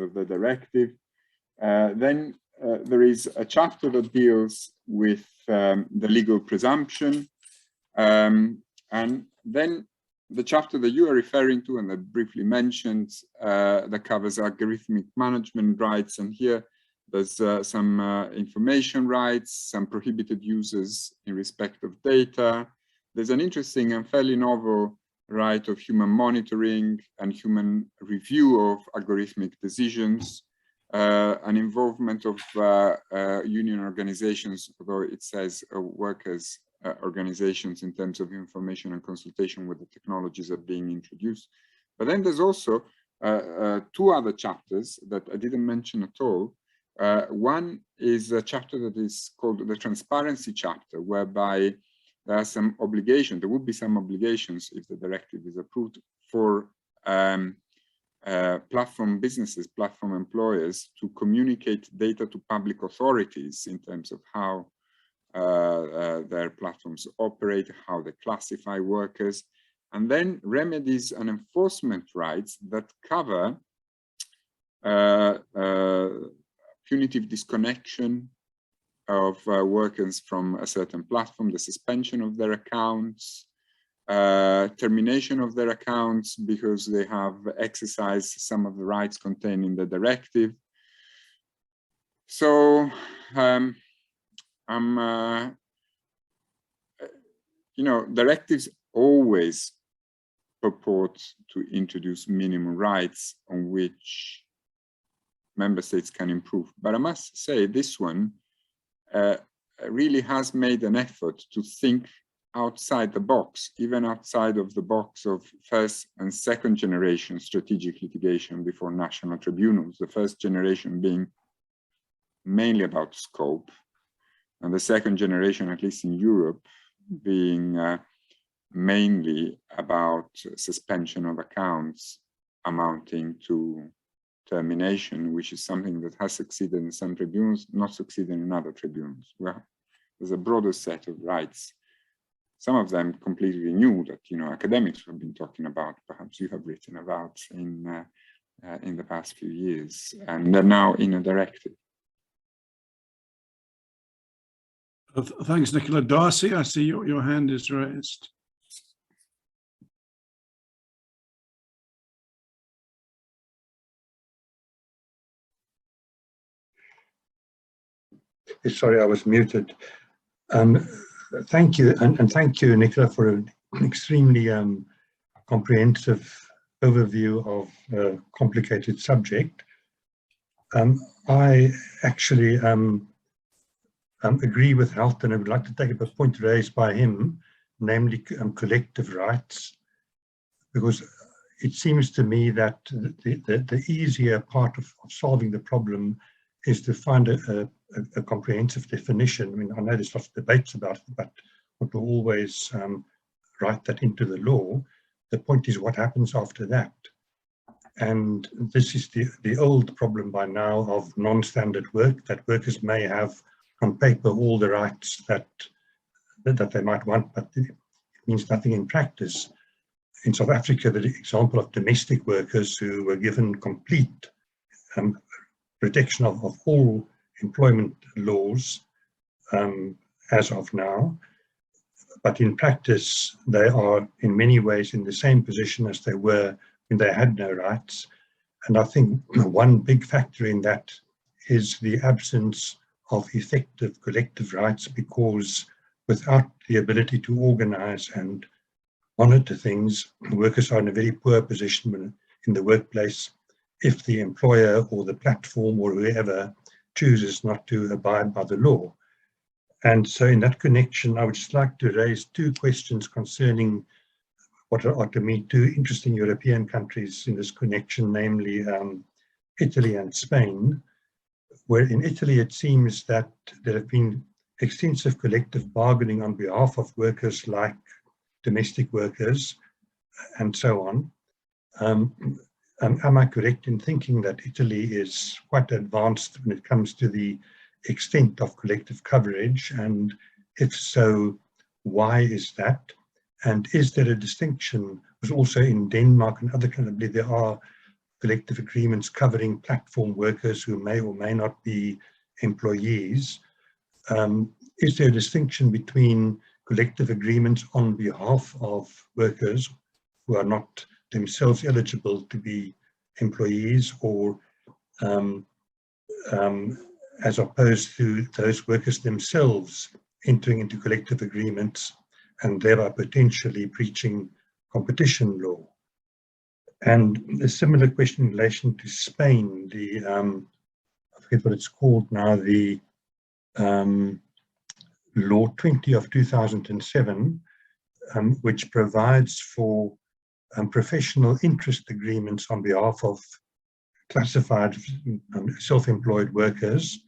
of the directive. Then there is a chapter that deals with the legal presumption, and then the chapter that you are referring to and that briefly mentioned that covers algorithmic management rights, and here there's some information rights, some prohibited uses in respect of data. There's an interesting and fairly novel right of human monitoring and human review of algorithmic decisions, an involvement of union organizations, although it says workers' organizations in terms of information and consultation with the technologies that are being introduced. But then there's also 2 other chapters that I didn't mention at all. One is a chapter that is called the transparency chapter, whereby there are some obligations, there would be some obligations if the directive is approved for platform businesses, platform employers to communicate data to public authorities in terms of how their platforms operate, how they classify workers, and then remedies and enforcement rights that cover punitive disconnection of workers from a certain platform, the suspension of their accounts, termination of their accounts because they have exercised some of the rights contained in the directive. So you know, directives always purport to introduce minimum rights on which member states can improve. But I must say this one really has made an effort to think outside the box, even outside of the box of first and second generation strategic litigation before national tribunals, the first generation being mainly about scope, and the second generation, at least in Europe, being mainly about suspension of accounts amounting to termination, which is something that has succeeded in some tribunals, not succeeded in other tribunals. Well, there's a broader set of rights. Some of them completely new that, you know, academics have been talking about, perhaps you have written about in the past few years, and they're now in a directive. Thanks, Nicola. Darcy, I see your hand is raised. Sorry, I was muted. Thank you, and thank you, Nicola, for an extremely comprehensive overview of a complicated subject. I actually agree with Halt, and I would like to take up a point raised by him, namely collective rights, because it seems to me that the easier part of solving the problem is to find a comprehensive definition. I mean, I know there's lots of debates about it, but not to always write that into the law. The point is what happens after that. And this is the old problem by now of non-standard work, that workers may have on paper all the rights that they might want, but it means nothing in practice. In South Africa, the example of domestic workers who were given complete protection of all employment laws as of now, but in practice they are in many ways in the same position as they were when they had no rights. And I think one big factor in that is the absence of effective collective rights, because without the ability to organize and monitor things, workers are in a very poor position in the workplace if the employer or the platform or whoever chooses not to abide by the law. And so in that connection, I would just like to raise two questions concerning what are to me two interesting European countries in this connection, namely Italy and Spain, where in Italy it seems that there have been extensive collective bargaining on behalf of workers like domestic workers and so on. Am I correct in thinking that Italy is quite advanced when it comes to the extent of collective coverage? And if so, why is that? And is there a distinction? Because also in Denmark and other countries, there are collective agreements covering platform workers who may or may not be employees. Is there a distinction between collective agreements on behalf of workers who are not themselves eligible to be employees, or as opposed to those workers themselves entering into collective agreements and thereby potentially breaching competition law? And a similar question in relation to Spain, the I forget what it's called now, the Law 20 of 2007, which provides for professional interest agreements on behalf of classified self-employed workers.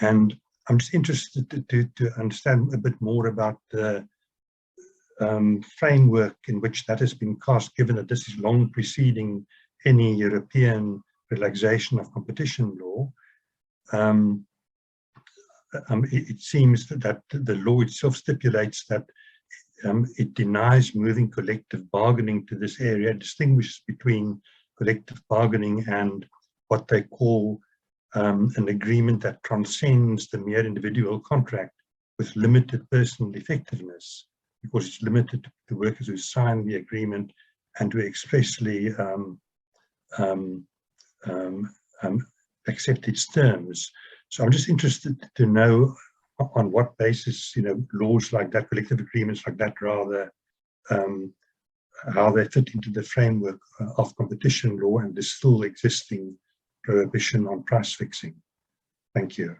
And I'm just interested to understand a bit more about the framework in which that has been cast, given that this is long preceding any European relaxation of competition law, it seems that the law itself stipulates that it denies moving collective bargaining to this area, distinguishes between collective bargaining and what they call an agreement that transcends the mere individual contract with limited personal effectiveness, because it's limited to the workers who sign the agreement and who expressly accept its terms. So I'm just interested to know on what basis, laws like that, collective agreements like that, rather, how they fit into the framework of competition law and the still existing prohibition on price fixing. Thank you.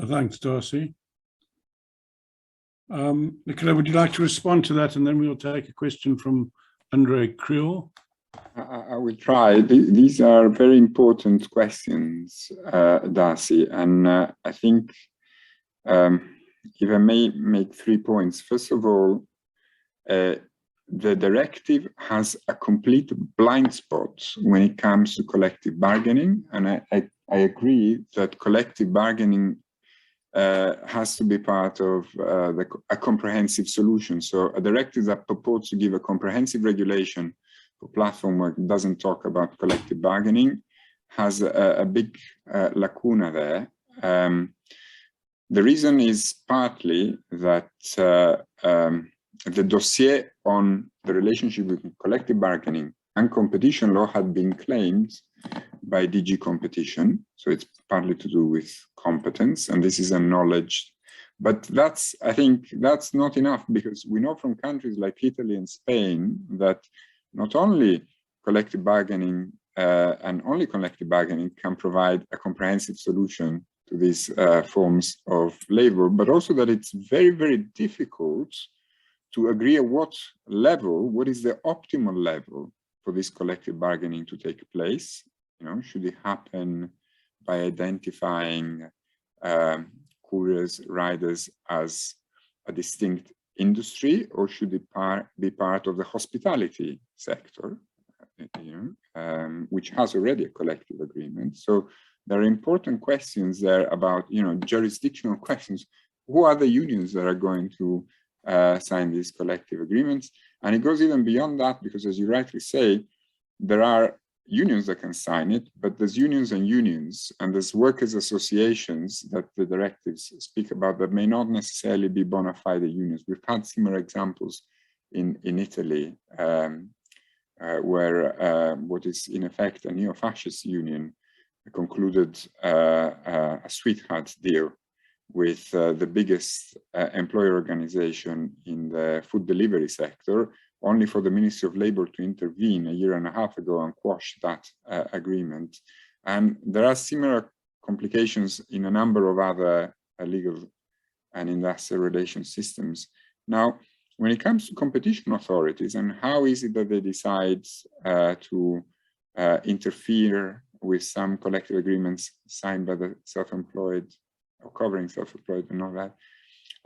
Thanks, Darcy. Nicola, would you like to respond to that? And then we'll take a question from Andre Creel. I will try. These are very important questions, Darcy, and I think if I may make 3 points. First of all, the directive has a complete blind spot when it comes to collective bargaining, and I agree that collective bargaining has to be part of a comprehensive solution. So a directive that purports to give a comprehensive regulation for platform work doesn't talk about collective bargaining has a big lacuna there. The reason is partly that the dossier on the relationship between collective bargaining and competition law had been claimed by DG Competition, so it's partly to do with competence, and this is acknowledged. But I think that's not enough, because we know from countries like Italy and Spain that not only collective bargaining and only collective bargaining can provide a comprehensive solution to these forms of labor, but also that it's very, very difficult to agree at what is the optimal level for this collective bargaining to take place. Should it happen by identifying couriers, riders as a distinct industry, or should it be part of the hospitality sector, which has already a collective agreement? So there are important questions there about, jurisdictional questions. Who are the unions that are going to sign these collective agreements? And it goes even beyond that, because as you rightly say, there are unions that can sign it, but there's unions and unions, and there's workers' associations that the directives speak about that may not necessarily be bona fide unions. We've had similar examples in Italy, where what is in effect a neo-fascist union concluded a sweetheart deal with the biggest employer organization in the food delivery sector, only for the Ministry of Labour to intervene a year and a half ago and quash that agreement. And there are similar complications in a number of other legal and industrial relations systems. Now, when it comes to competition authorities and how is it that they decide to interfere with some collective agreements signed by the self-employed or covering self-employed and all that,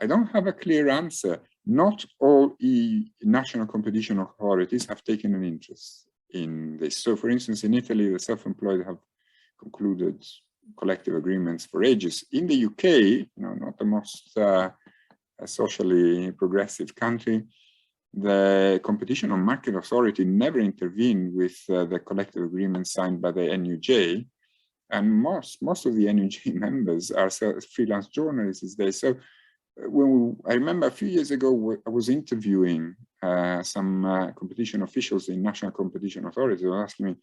I don't have a clear answer. Not all national competition authorities have taken an interest in this. So, for instance, in Italy, the self-employed have concluded collective agreements for ages. In the UK, not the most socially progressive country, the Competition and Market Authority never intervened with the collective agreements signed by the NUJ, and most of the NUJ members are freelance journalists these days. So I remember a few years ago, I was interviewing some competition officials in national competition authorities. They were asking me,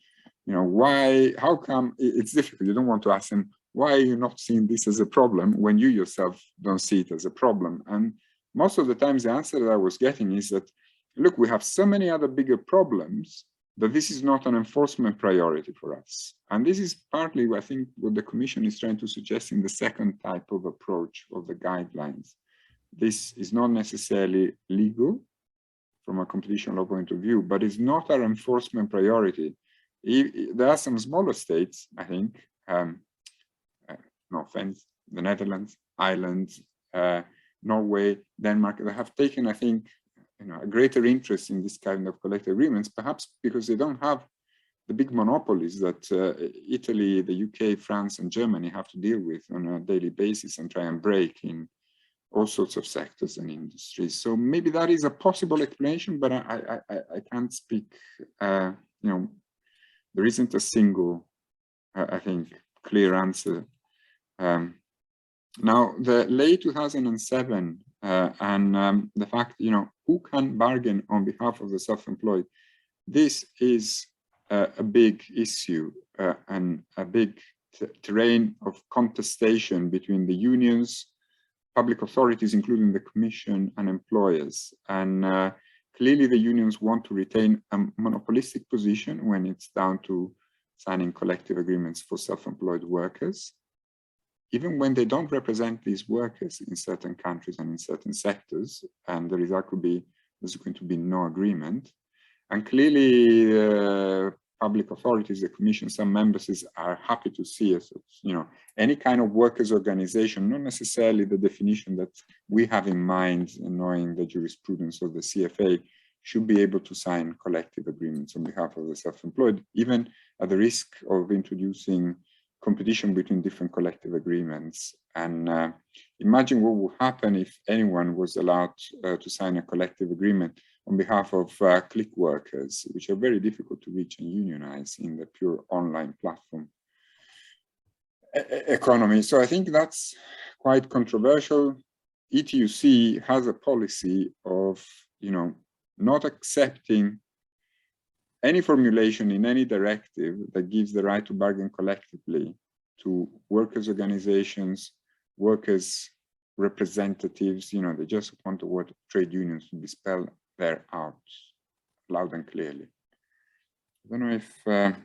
how come it's difficult? You don't want to ask them, why are you not seeing this as a problem when you yourself don't see it as a problem? And most of the times the answer that I was getting is that, look, we have so many other bigger problems that this is not an enforcement priority for us. And this is partly, I think, what the Commission is trying to suggest in the second type of approach of the guidelines. This is not necessarily legal from a competition law point of view, but it's not our enforcement priority. There are some smaller states, I think, no offense, the Netherlands, Ireland, Norway, Denmark, they have taken, I think, a greater interest in this kind of collective agreements, perhaps because they don't have the big monopolies that Italy, the UK, France, and Germany have to deal with on a daily basis and try and break in all sorts of sectors and industries. So maybe that is a possible explanation, but I can't speak, there isn't a single, I think, clear answer. Now, the late 2007 and the fact, who can bargain on behalf of the self-employed, this is a big issue and a big terrain of contestation between the unions, public authorities, including the Commission, and employers. And clearly the unions want to retain a monopolistic position when it's down to signing collective agreements for self-employed workers, even when they don't represent these workers in certain countries and in certain sectors, and the result could be there's going to be no agreement. And clearly, public authorities, the Commission, some members are happy to see us, any kind of workers' organization, not necessarily the definition that we have in mind, knowing the jurisprudence of the CFA, should be able to sign collective agreements on behalf of the self-employed, even at the risk of introducing competition between different collective agreements. And imagine what would happen if anyone was allowed to sign a collective agreement on behalf of click workers, which are very difficult to reach and unionize in the pure online platform economy. So I think that's quite controversial. ETUC has a policy of, not accepting any formulation in any directive that gives the right to bargain collectively to workers' organizations, workers' representatives. They just want the word trade unions to be spelled there out loud and clearly. I don't know if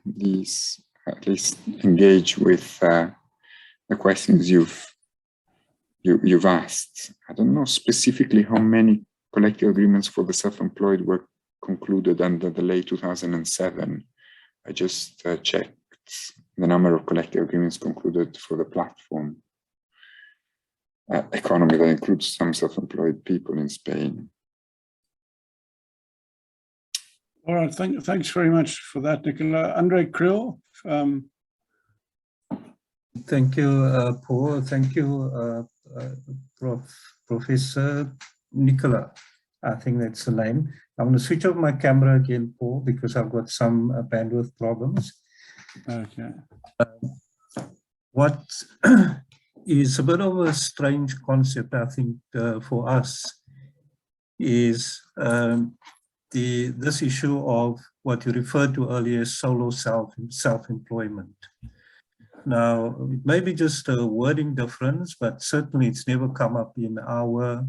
these at least engage with the questions you've asked. I don't know specifically how many collective agreements for the self-employed were concluded under the late 2007. I just checked the number of collective agreements concluded for the platform economy that includes some self-employed people in Spain. All right, thanks very much for that, Nicola. Andre Krill. Thank you, Paul. Thank you, Professor Nicola. I think that's the name. I'm going to switch off my camera again, Paul, because I've got some bandwidth problems. Okay. What is a bit of a strange concept, I think, for us is this issue of what you referred to earlier as solo self-employment. Now, it may be just a wording difference, but certainly it's never come up in our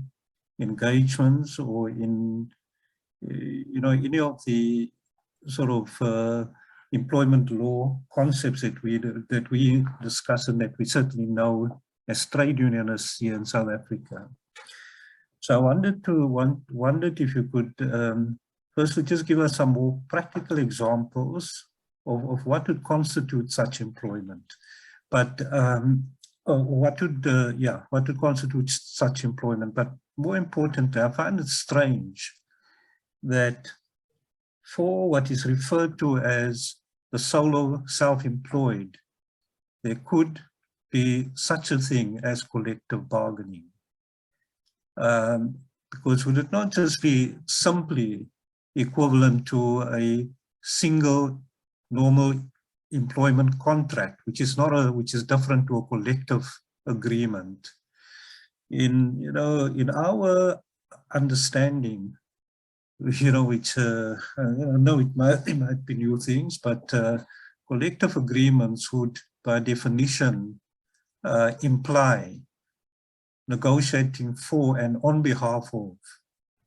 engagements or in any of the sort of employment law concepts that we discuss and that we certainly know as trade unionists here in South Africa. So I wondered if you could firstly just give us some more practical examples of what would constitute such employment, but what would constitute such employment. But more importantly, I find it strange that for what is referred to as the solo self-employed, there could be such a thing as collective bargaining. Because would it not just be simply equivalent to a single normal employment contract, which is different to a collective agreement? In our understanding, which I know it might be new things, but collective agreements would, by definition, imply negotiating for and on behalf of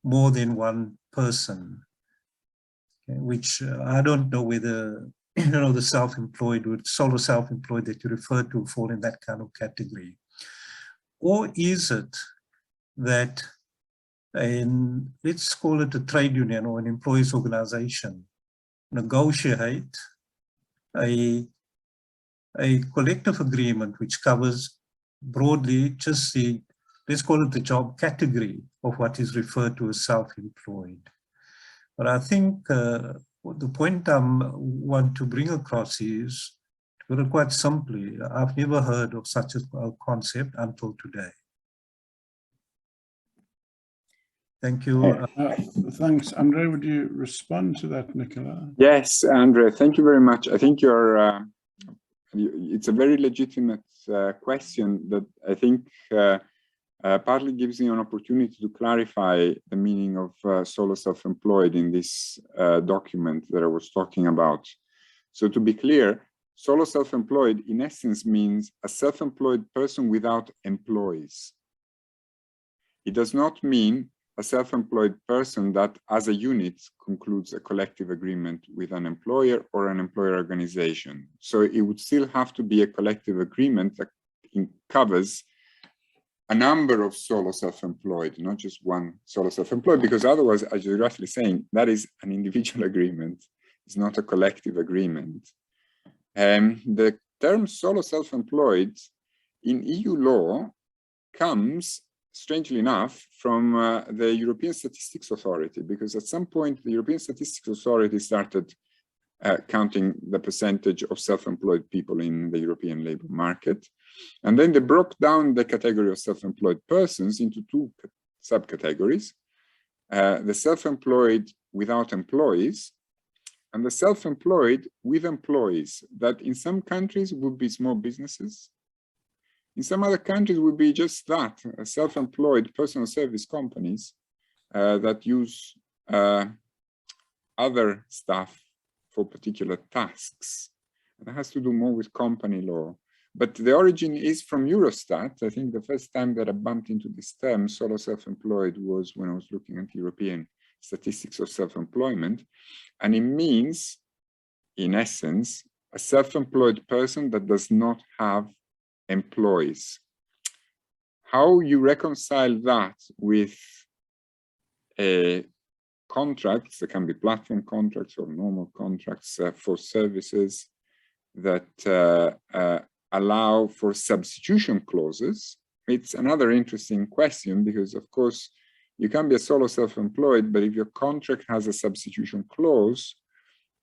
more than one person, okay, which I don't know whether the self-employed, solo self-employed that you refer to fall in that kind of category. Or is it that let's call it a trade union or an employees organization, negotiate a collective agreement which covers broadly just the let's call it the job category of what is referred to as self-employed. But I think the point I want to bring across is, to put it quite simply, I've never heard of such a concept until today. Thank you. Thanks. Andre, would you respond to that, Nicola? Yes, Andre, thank you very much. I think it's a very legitimate question that I think partly gives you an opportunity to clarify the meaning of solo self-employed in this document that I was talking about. So to be clear, solo self-employed in essence means a self-employed person without employees. It does not mean a self-employed person that as a unit concludes a collective agreement with an employer or an employer organization. So it would still have to be a collective agreement that covers a number of solo self-employed, not just one solo self-employed, because otherwise, as you're roughly saying, that is an individual agreement. It's not a collective agreement. The term solo self-employed in EU law comes, strangely enough, from the European Statistics Authority, because at some point the European Statistics Authority started counting the percentage of self-employed people in the European labor market. And then they broke down the category of self-employed persons into two subcategories, the self-employed without employees and the self-employed with employees, that in some countries would be small businesses. In some other countries would be just that, self-employed personal service companies that use other staff for particular tasks. That has to do more with company law. But the origin is from Eurostat. I think the first time that I bumped into this term, solo self-employed, was when I was looking at European statistics of self-employment. And it means, in essence, a self-employed person that does not have employees. How you reconcile that with contracts, that can be platform contracts or normal contracts for services that allow for substitution clauses, it's another interesting question, because of course you can be a solo self-employed, but if your contract has a substitution clause,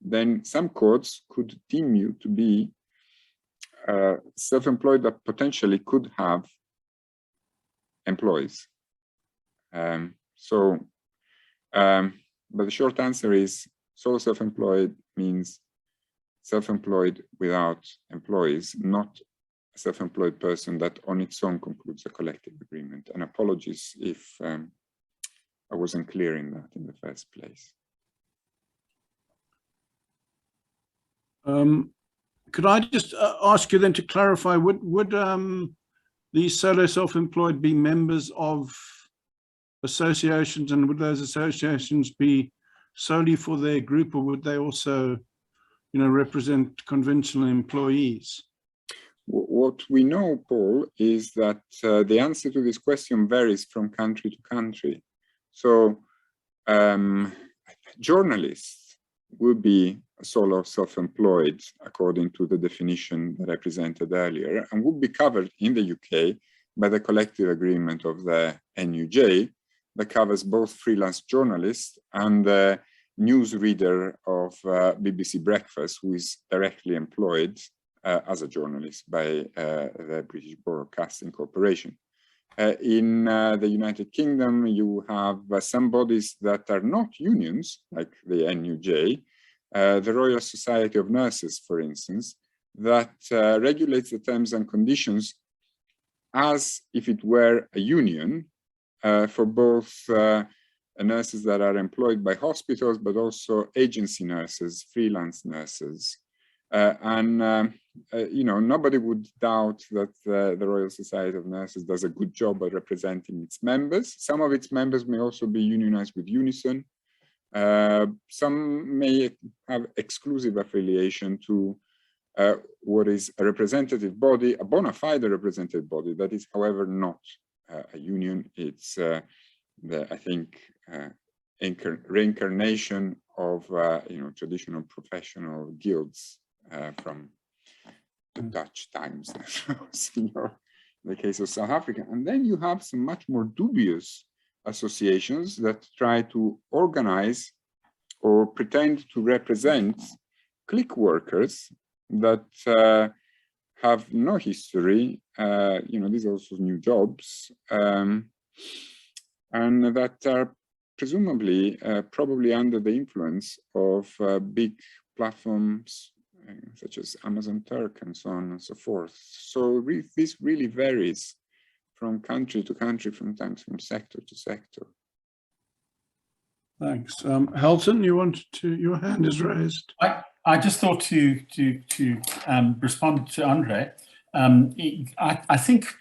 then some courts could deem you to be self-employed that potentially could have employees. But the short answer is solo self-employed means self-employed without employees, not a self-employed person that on its own concludes a collective agreement. And apologies if I wasn't clear in that in the first place. Could I just ask you then to clarify, would these solo self-employed be members of associations, and would those associations be solely for their group, or would they also, you know, represent conventional employees? What we know, Paul, is that the answer to this question varies from country to country. So journalists would be solo self-employed according to the definition that I presented earlier, and would be covered in the UK by the collective agreement of the NUJ that covers both freelance journalists and the newsreader of BBC Breakfast, who is directly employed as a journalist by the British Broadcasting Corporation. In the United Kingdom, you have some bodies that are not unions, like the NUJ, the Royal Society of Nurses, for instance, that regulates the terms and conditions as if it were a union for both nurses that are employed by hospitals, but also agency nurses, freelance nurses. You know, nobody would doubt that the Royal Society of Nurses does a good job at representing its members. Some of its members may also be unionized with Unison. Some may have exclusive affiliation to what is a representative body, a bona fide representative body that is, however, not a union. It's, I think, reincarnation of you know, traditional professional guilds from the Dutch times, the case of South Africa. And then you have some much more dubious associations that try to organize or pretend to represent click workers that have no history, these are also new jobs, and that are presumably probably under the influence of big platforms such as Amazon Turk and so on and so forth. So this really varies from country to country, from sector to sector. Thanks. Halton, your hand is raised. I just thought to respond to Andre. I think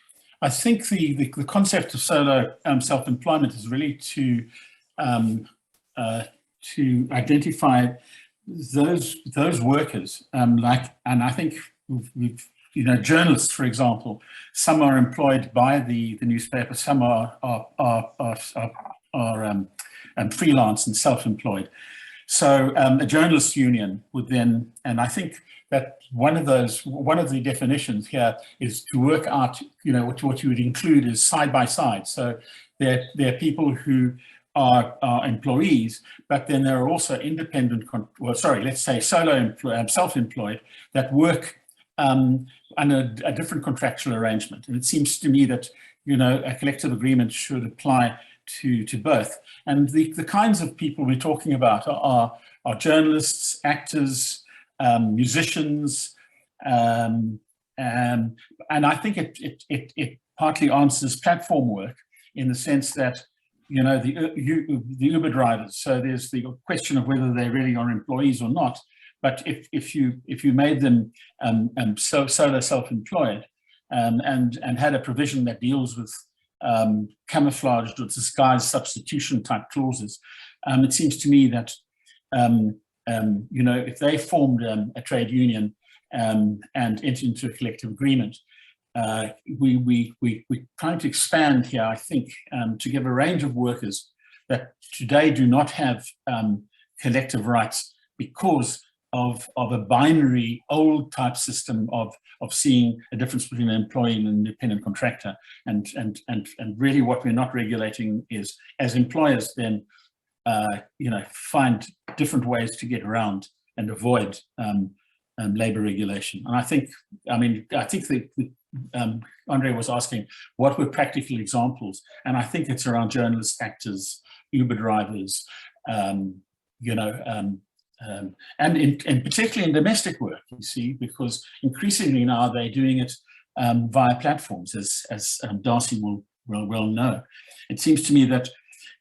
the concept of solo self-employment is really to identify those workers, and I think we've journalists, for example, some are employed by the newspaper, some are freelance and self-employed. So a journalists' union would then, and I think that one of the definitions here is to work out, what you would include is side by side. So there are people who are employees, but then there are also independent, let's say self-employed that work under a different contractual arrangement. And it seems to me that, a collective agreement should apply to both. And the kinds of people we're talking about are journalists, actors, musicians, and I think it partly answers platform work in the sense that, the Uber drivers. So there's the question of whether they really are employees or not. But if you made them solo self-employed and had a provision that deals with camouflaged or disguised substitution type clauses, it seems to me that if they formed a trade union and entered into a collective agreement, we're trying to expand here, I think, to give a range of workers that today do not have collective rights because of a binary old type system of seeing a difference between an employee and an independent contractor, and really what we're not regulating is, as employers then find different ways to get around and avoid labor regulation. And I think Andre was asking what were practical examples, and I think it's around journalists, actors, Uber drivers, and particularly in domestic work, you see, because increasingly now they're doing it via platforms, as Darcy will well know. It seems to me that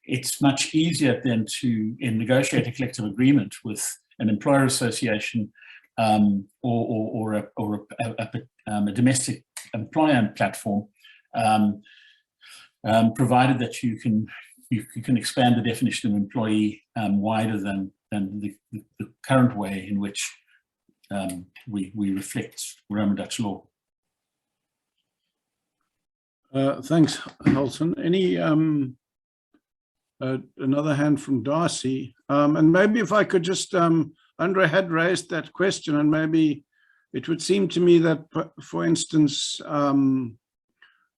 it's much easier then to negotiate a collective agreement with an employer association or a domestic employer platform, provided that you can expand the definition of employee wider than the current way in which we reflect Roman Dutch law. Thanks, Halton. Any another hand from Darcy, and maybe if I could just, Andre had raised that question, and maybe it would seem to me that, for instance,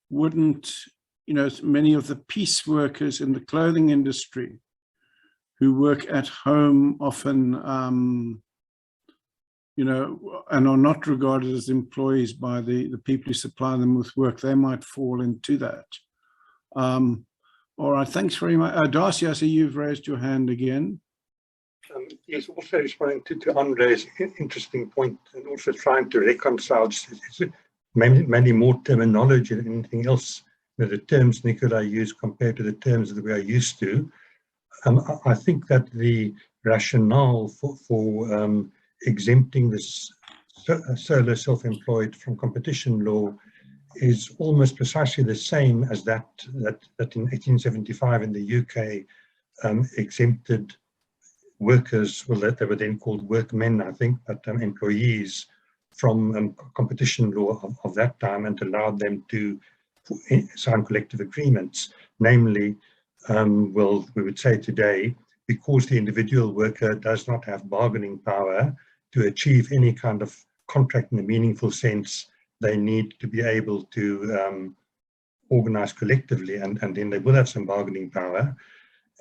wouldn't many of the piece workers in the clothing industry who work at home often, and are not regarded as employees by the people who supply them with work, they might fall into that. All right, thanks very much. Darcy, I see you've raised your hand again. Yes, also responding to Andre's interesting point, and also trying to reconcile mainly more terminology than anything else, the terms Nicola used compared to the terms that we are used to. I think that the rationale for exempting this solo self-employed from competition law is almost precisely the same as that in 1875 in the UK exempted workers, well, they were then called workmen, I think, but employees from competition law of that time, and allowed them to sign collective agreements. Namely, well, we would say today, because the individual worker does not have bargaining power to achieve any kind of contract in a meaningful sense they need to be able to organize collectively, and then they will have some bargaining power.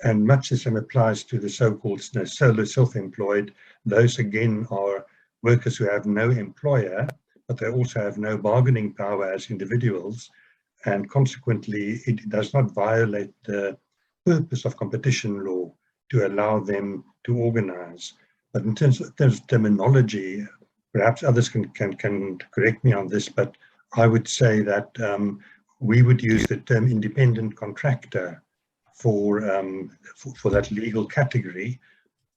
And much the same applies to the so-called solo self-employed. Those again are workers who have no employer, but they also have no bargaining power as individuals. And consequently, it does not violate the purpose of competition law to allow them to organize. But in terms of terminology, perhaps others can correct me on this, but I would say that we would use the term independent contractor for that legal category,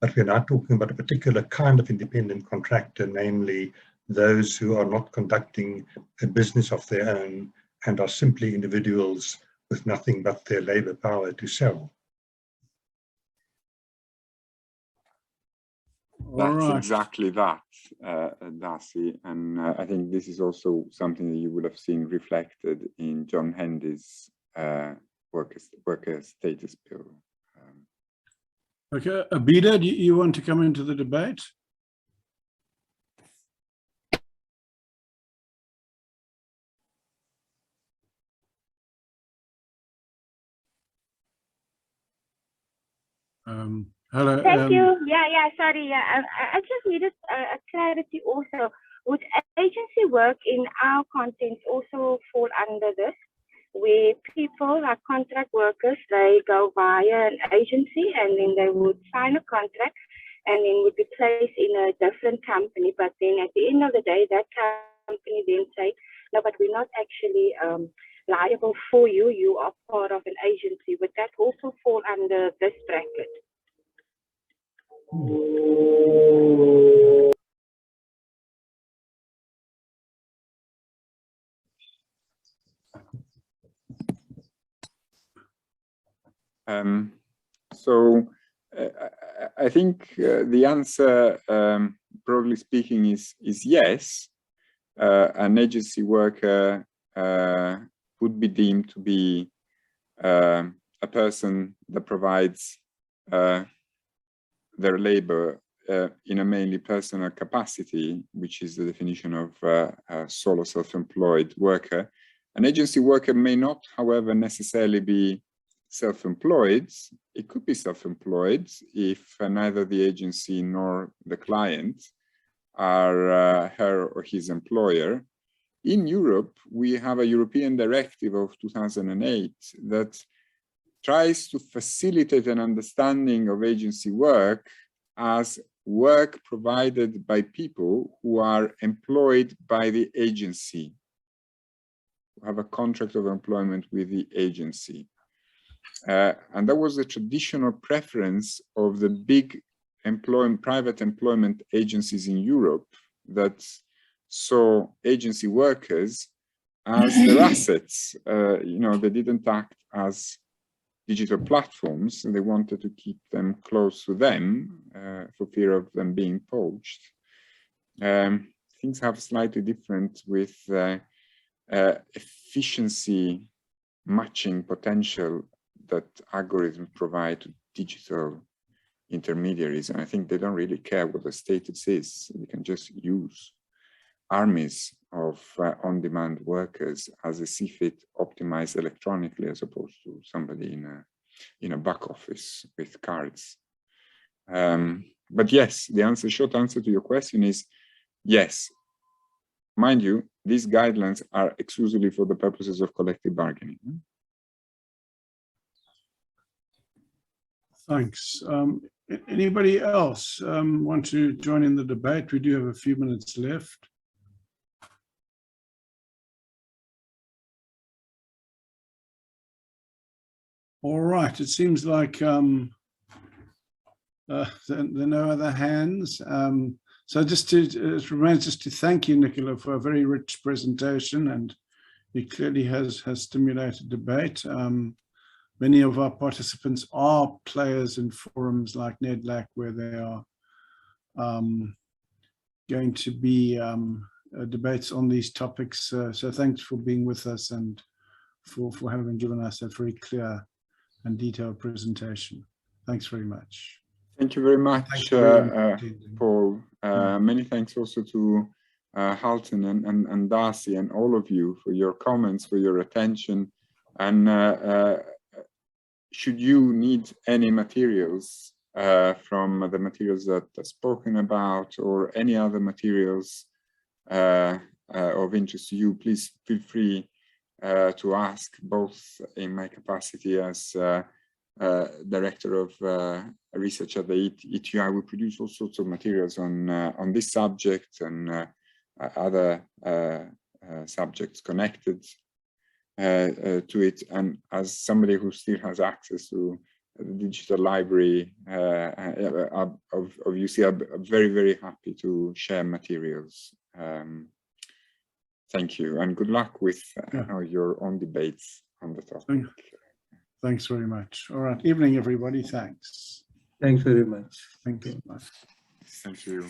but we're not talking about a particular kind of independent contractor, namely those who are not conducting a business of their own and are simply individuals with nothing but their labor power to sell. That's exactly that, Darcy, and I think this is also something that you would have seen reflected in John Hendy's worker status bill. Okay, Abida, do you want to come into the debate? Hello. Thank you. Sorry. I just needed a clarity also. Would agency work in our context also fall under this, where people are contract workers, they go via an agency and then they would sign a contract and then would be placed in a different company, but then at the end of the day, that company then say, no, but we're not actually liable for you, you are part of an agency. Would that also fall under this bracket? I think the answer, broadly speaking, is yes. An agency worker would be deemed to be a person that provides their labor in a mainly personal capacity, which is the definition of a solo self-employed worker. An agency worker may not, however, necessarily be self-employed. It could be self-employed if neither the agency nor the client are her or his employer. In Europe, we have a European directive of 2008 that tries to facilitate an understanding of agency work as work provided by people who are employed by the agency, who have a contract of employment with the agency. And that was the traditional preference of the big private employment agencies in Europe that saw agency workers as their assets. They didn't act as digital platforms, and they wanted to keep them close to them for fear of them being poached. Things have slightly different with efficiency matching potential that algorithms provide to digital intermediaries, and I think they don't really care what the status is. They can just use armies of on-demand workers as they see fit, optimized electronically, as opposed to somebody in a back office with cards. But yes, the short answer to your question is yes. Mind you, these guidelines are exclusively for the purposes of collective bargaining. Thanks. Anybody else want to join in the debate? We do have a few minutes left. All right, it seems like there are no other hands. So it remains just to thank you, Nicola, for a very rich presentation, and it clearly has stimulated debate. Many of our participants are players in forums like NEDLAC, where they are going to be debates on these topics. So thanks for being with us and for having given us a very clear and detailed presentation. Thanks very much. Thank you very much, Paul. Many thanks also to Halton and Darcy and all of you for your comments, for your attention. And should you need any materials from the materials that are spoken about, or any other materials of interest to you, please feel free to ask, both in my capacity as Director of Research at the ETUI. We produce all sorts of materials on this subject and other subjects connected to it. And as somebody who still has access to the digital library of UC, I'm very, very happy to share materials. Thank you, and good luck with your own debates on the topic. Thanks very much. All right. Evening, everybody. Thanks. Thanks very much. Thank you. Thank you.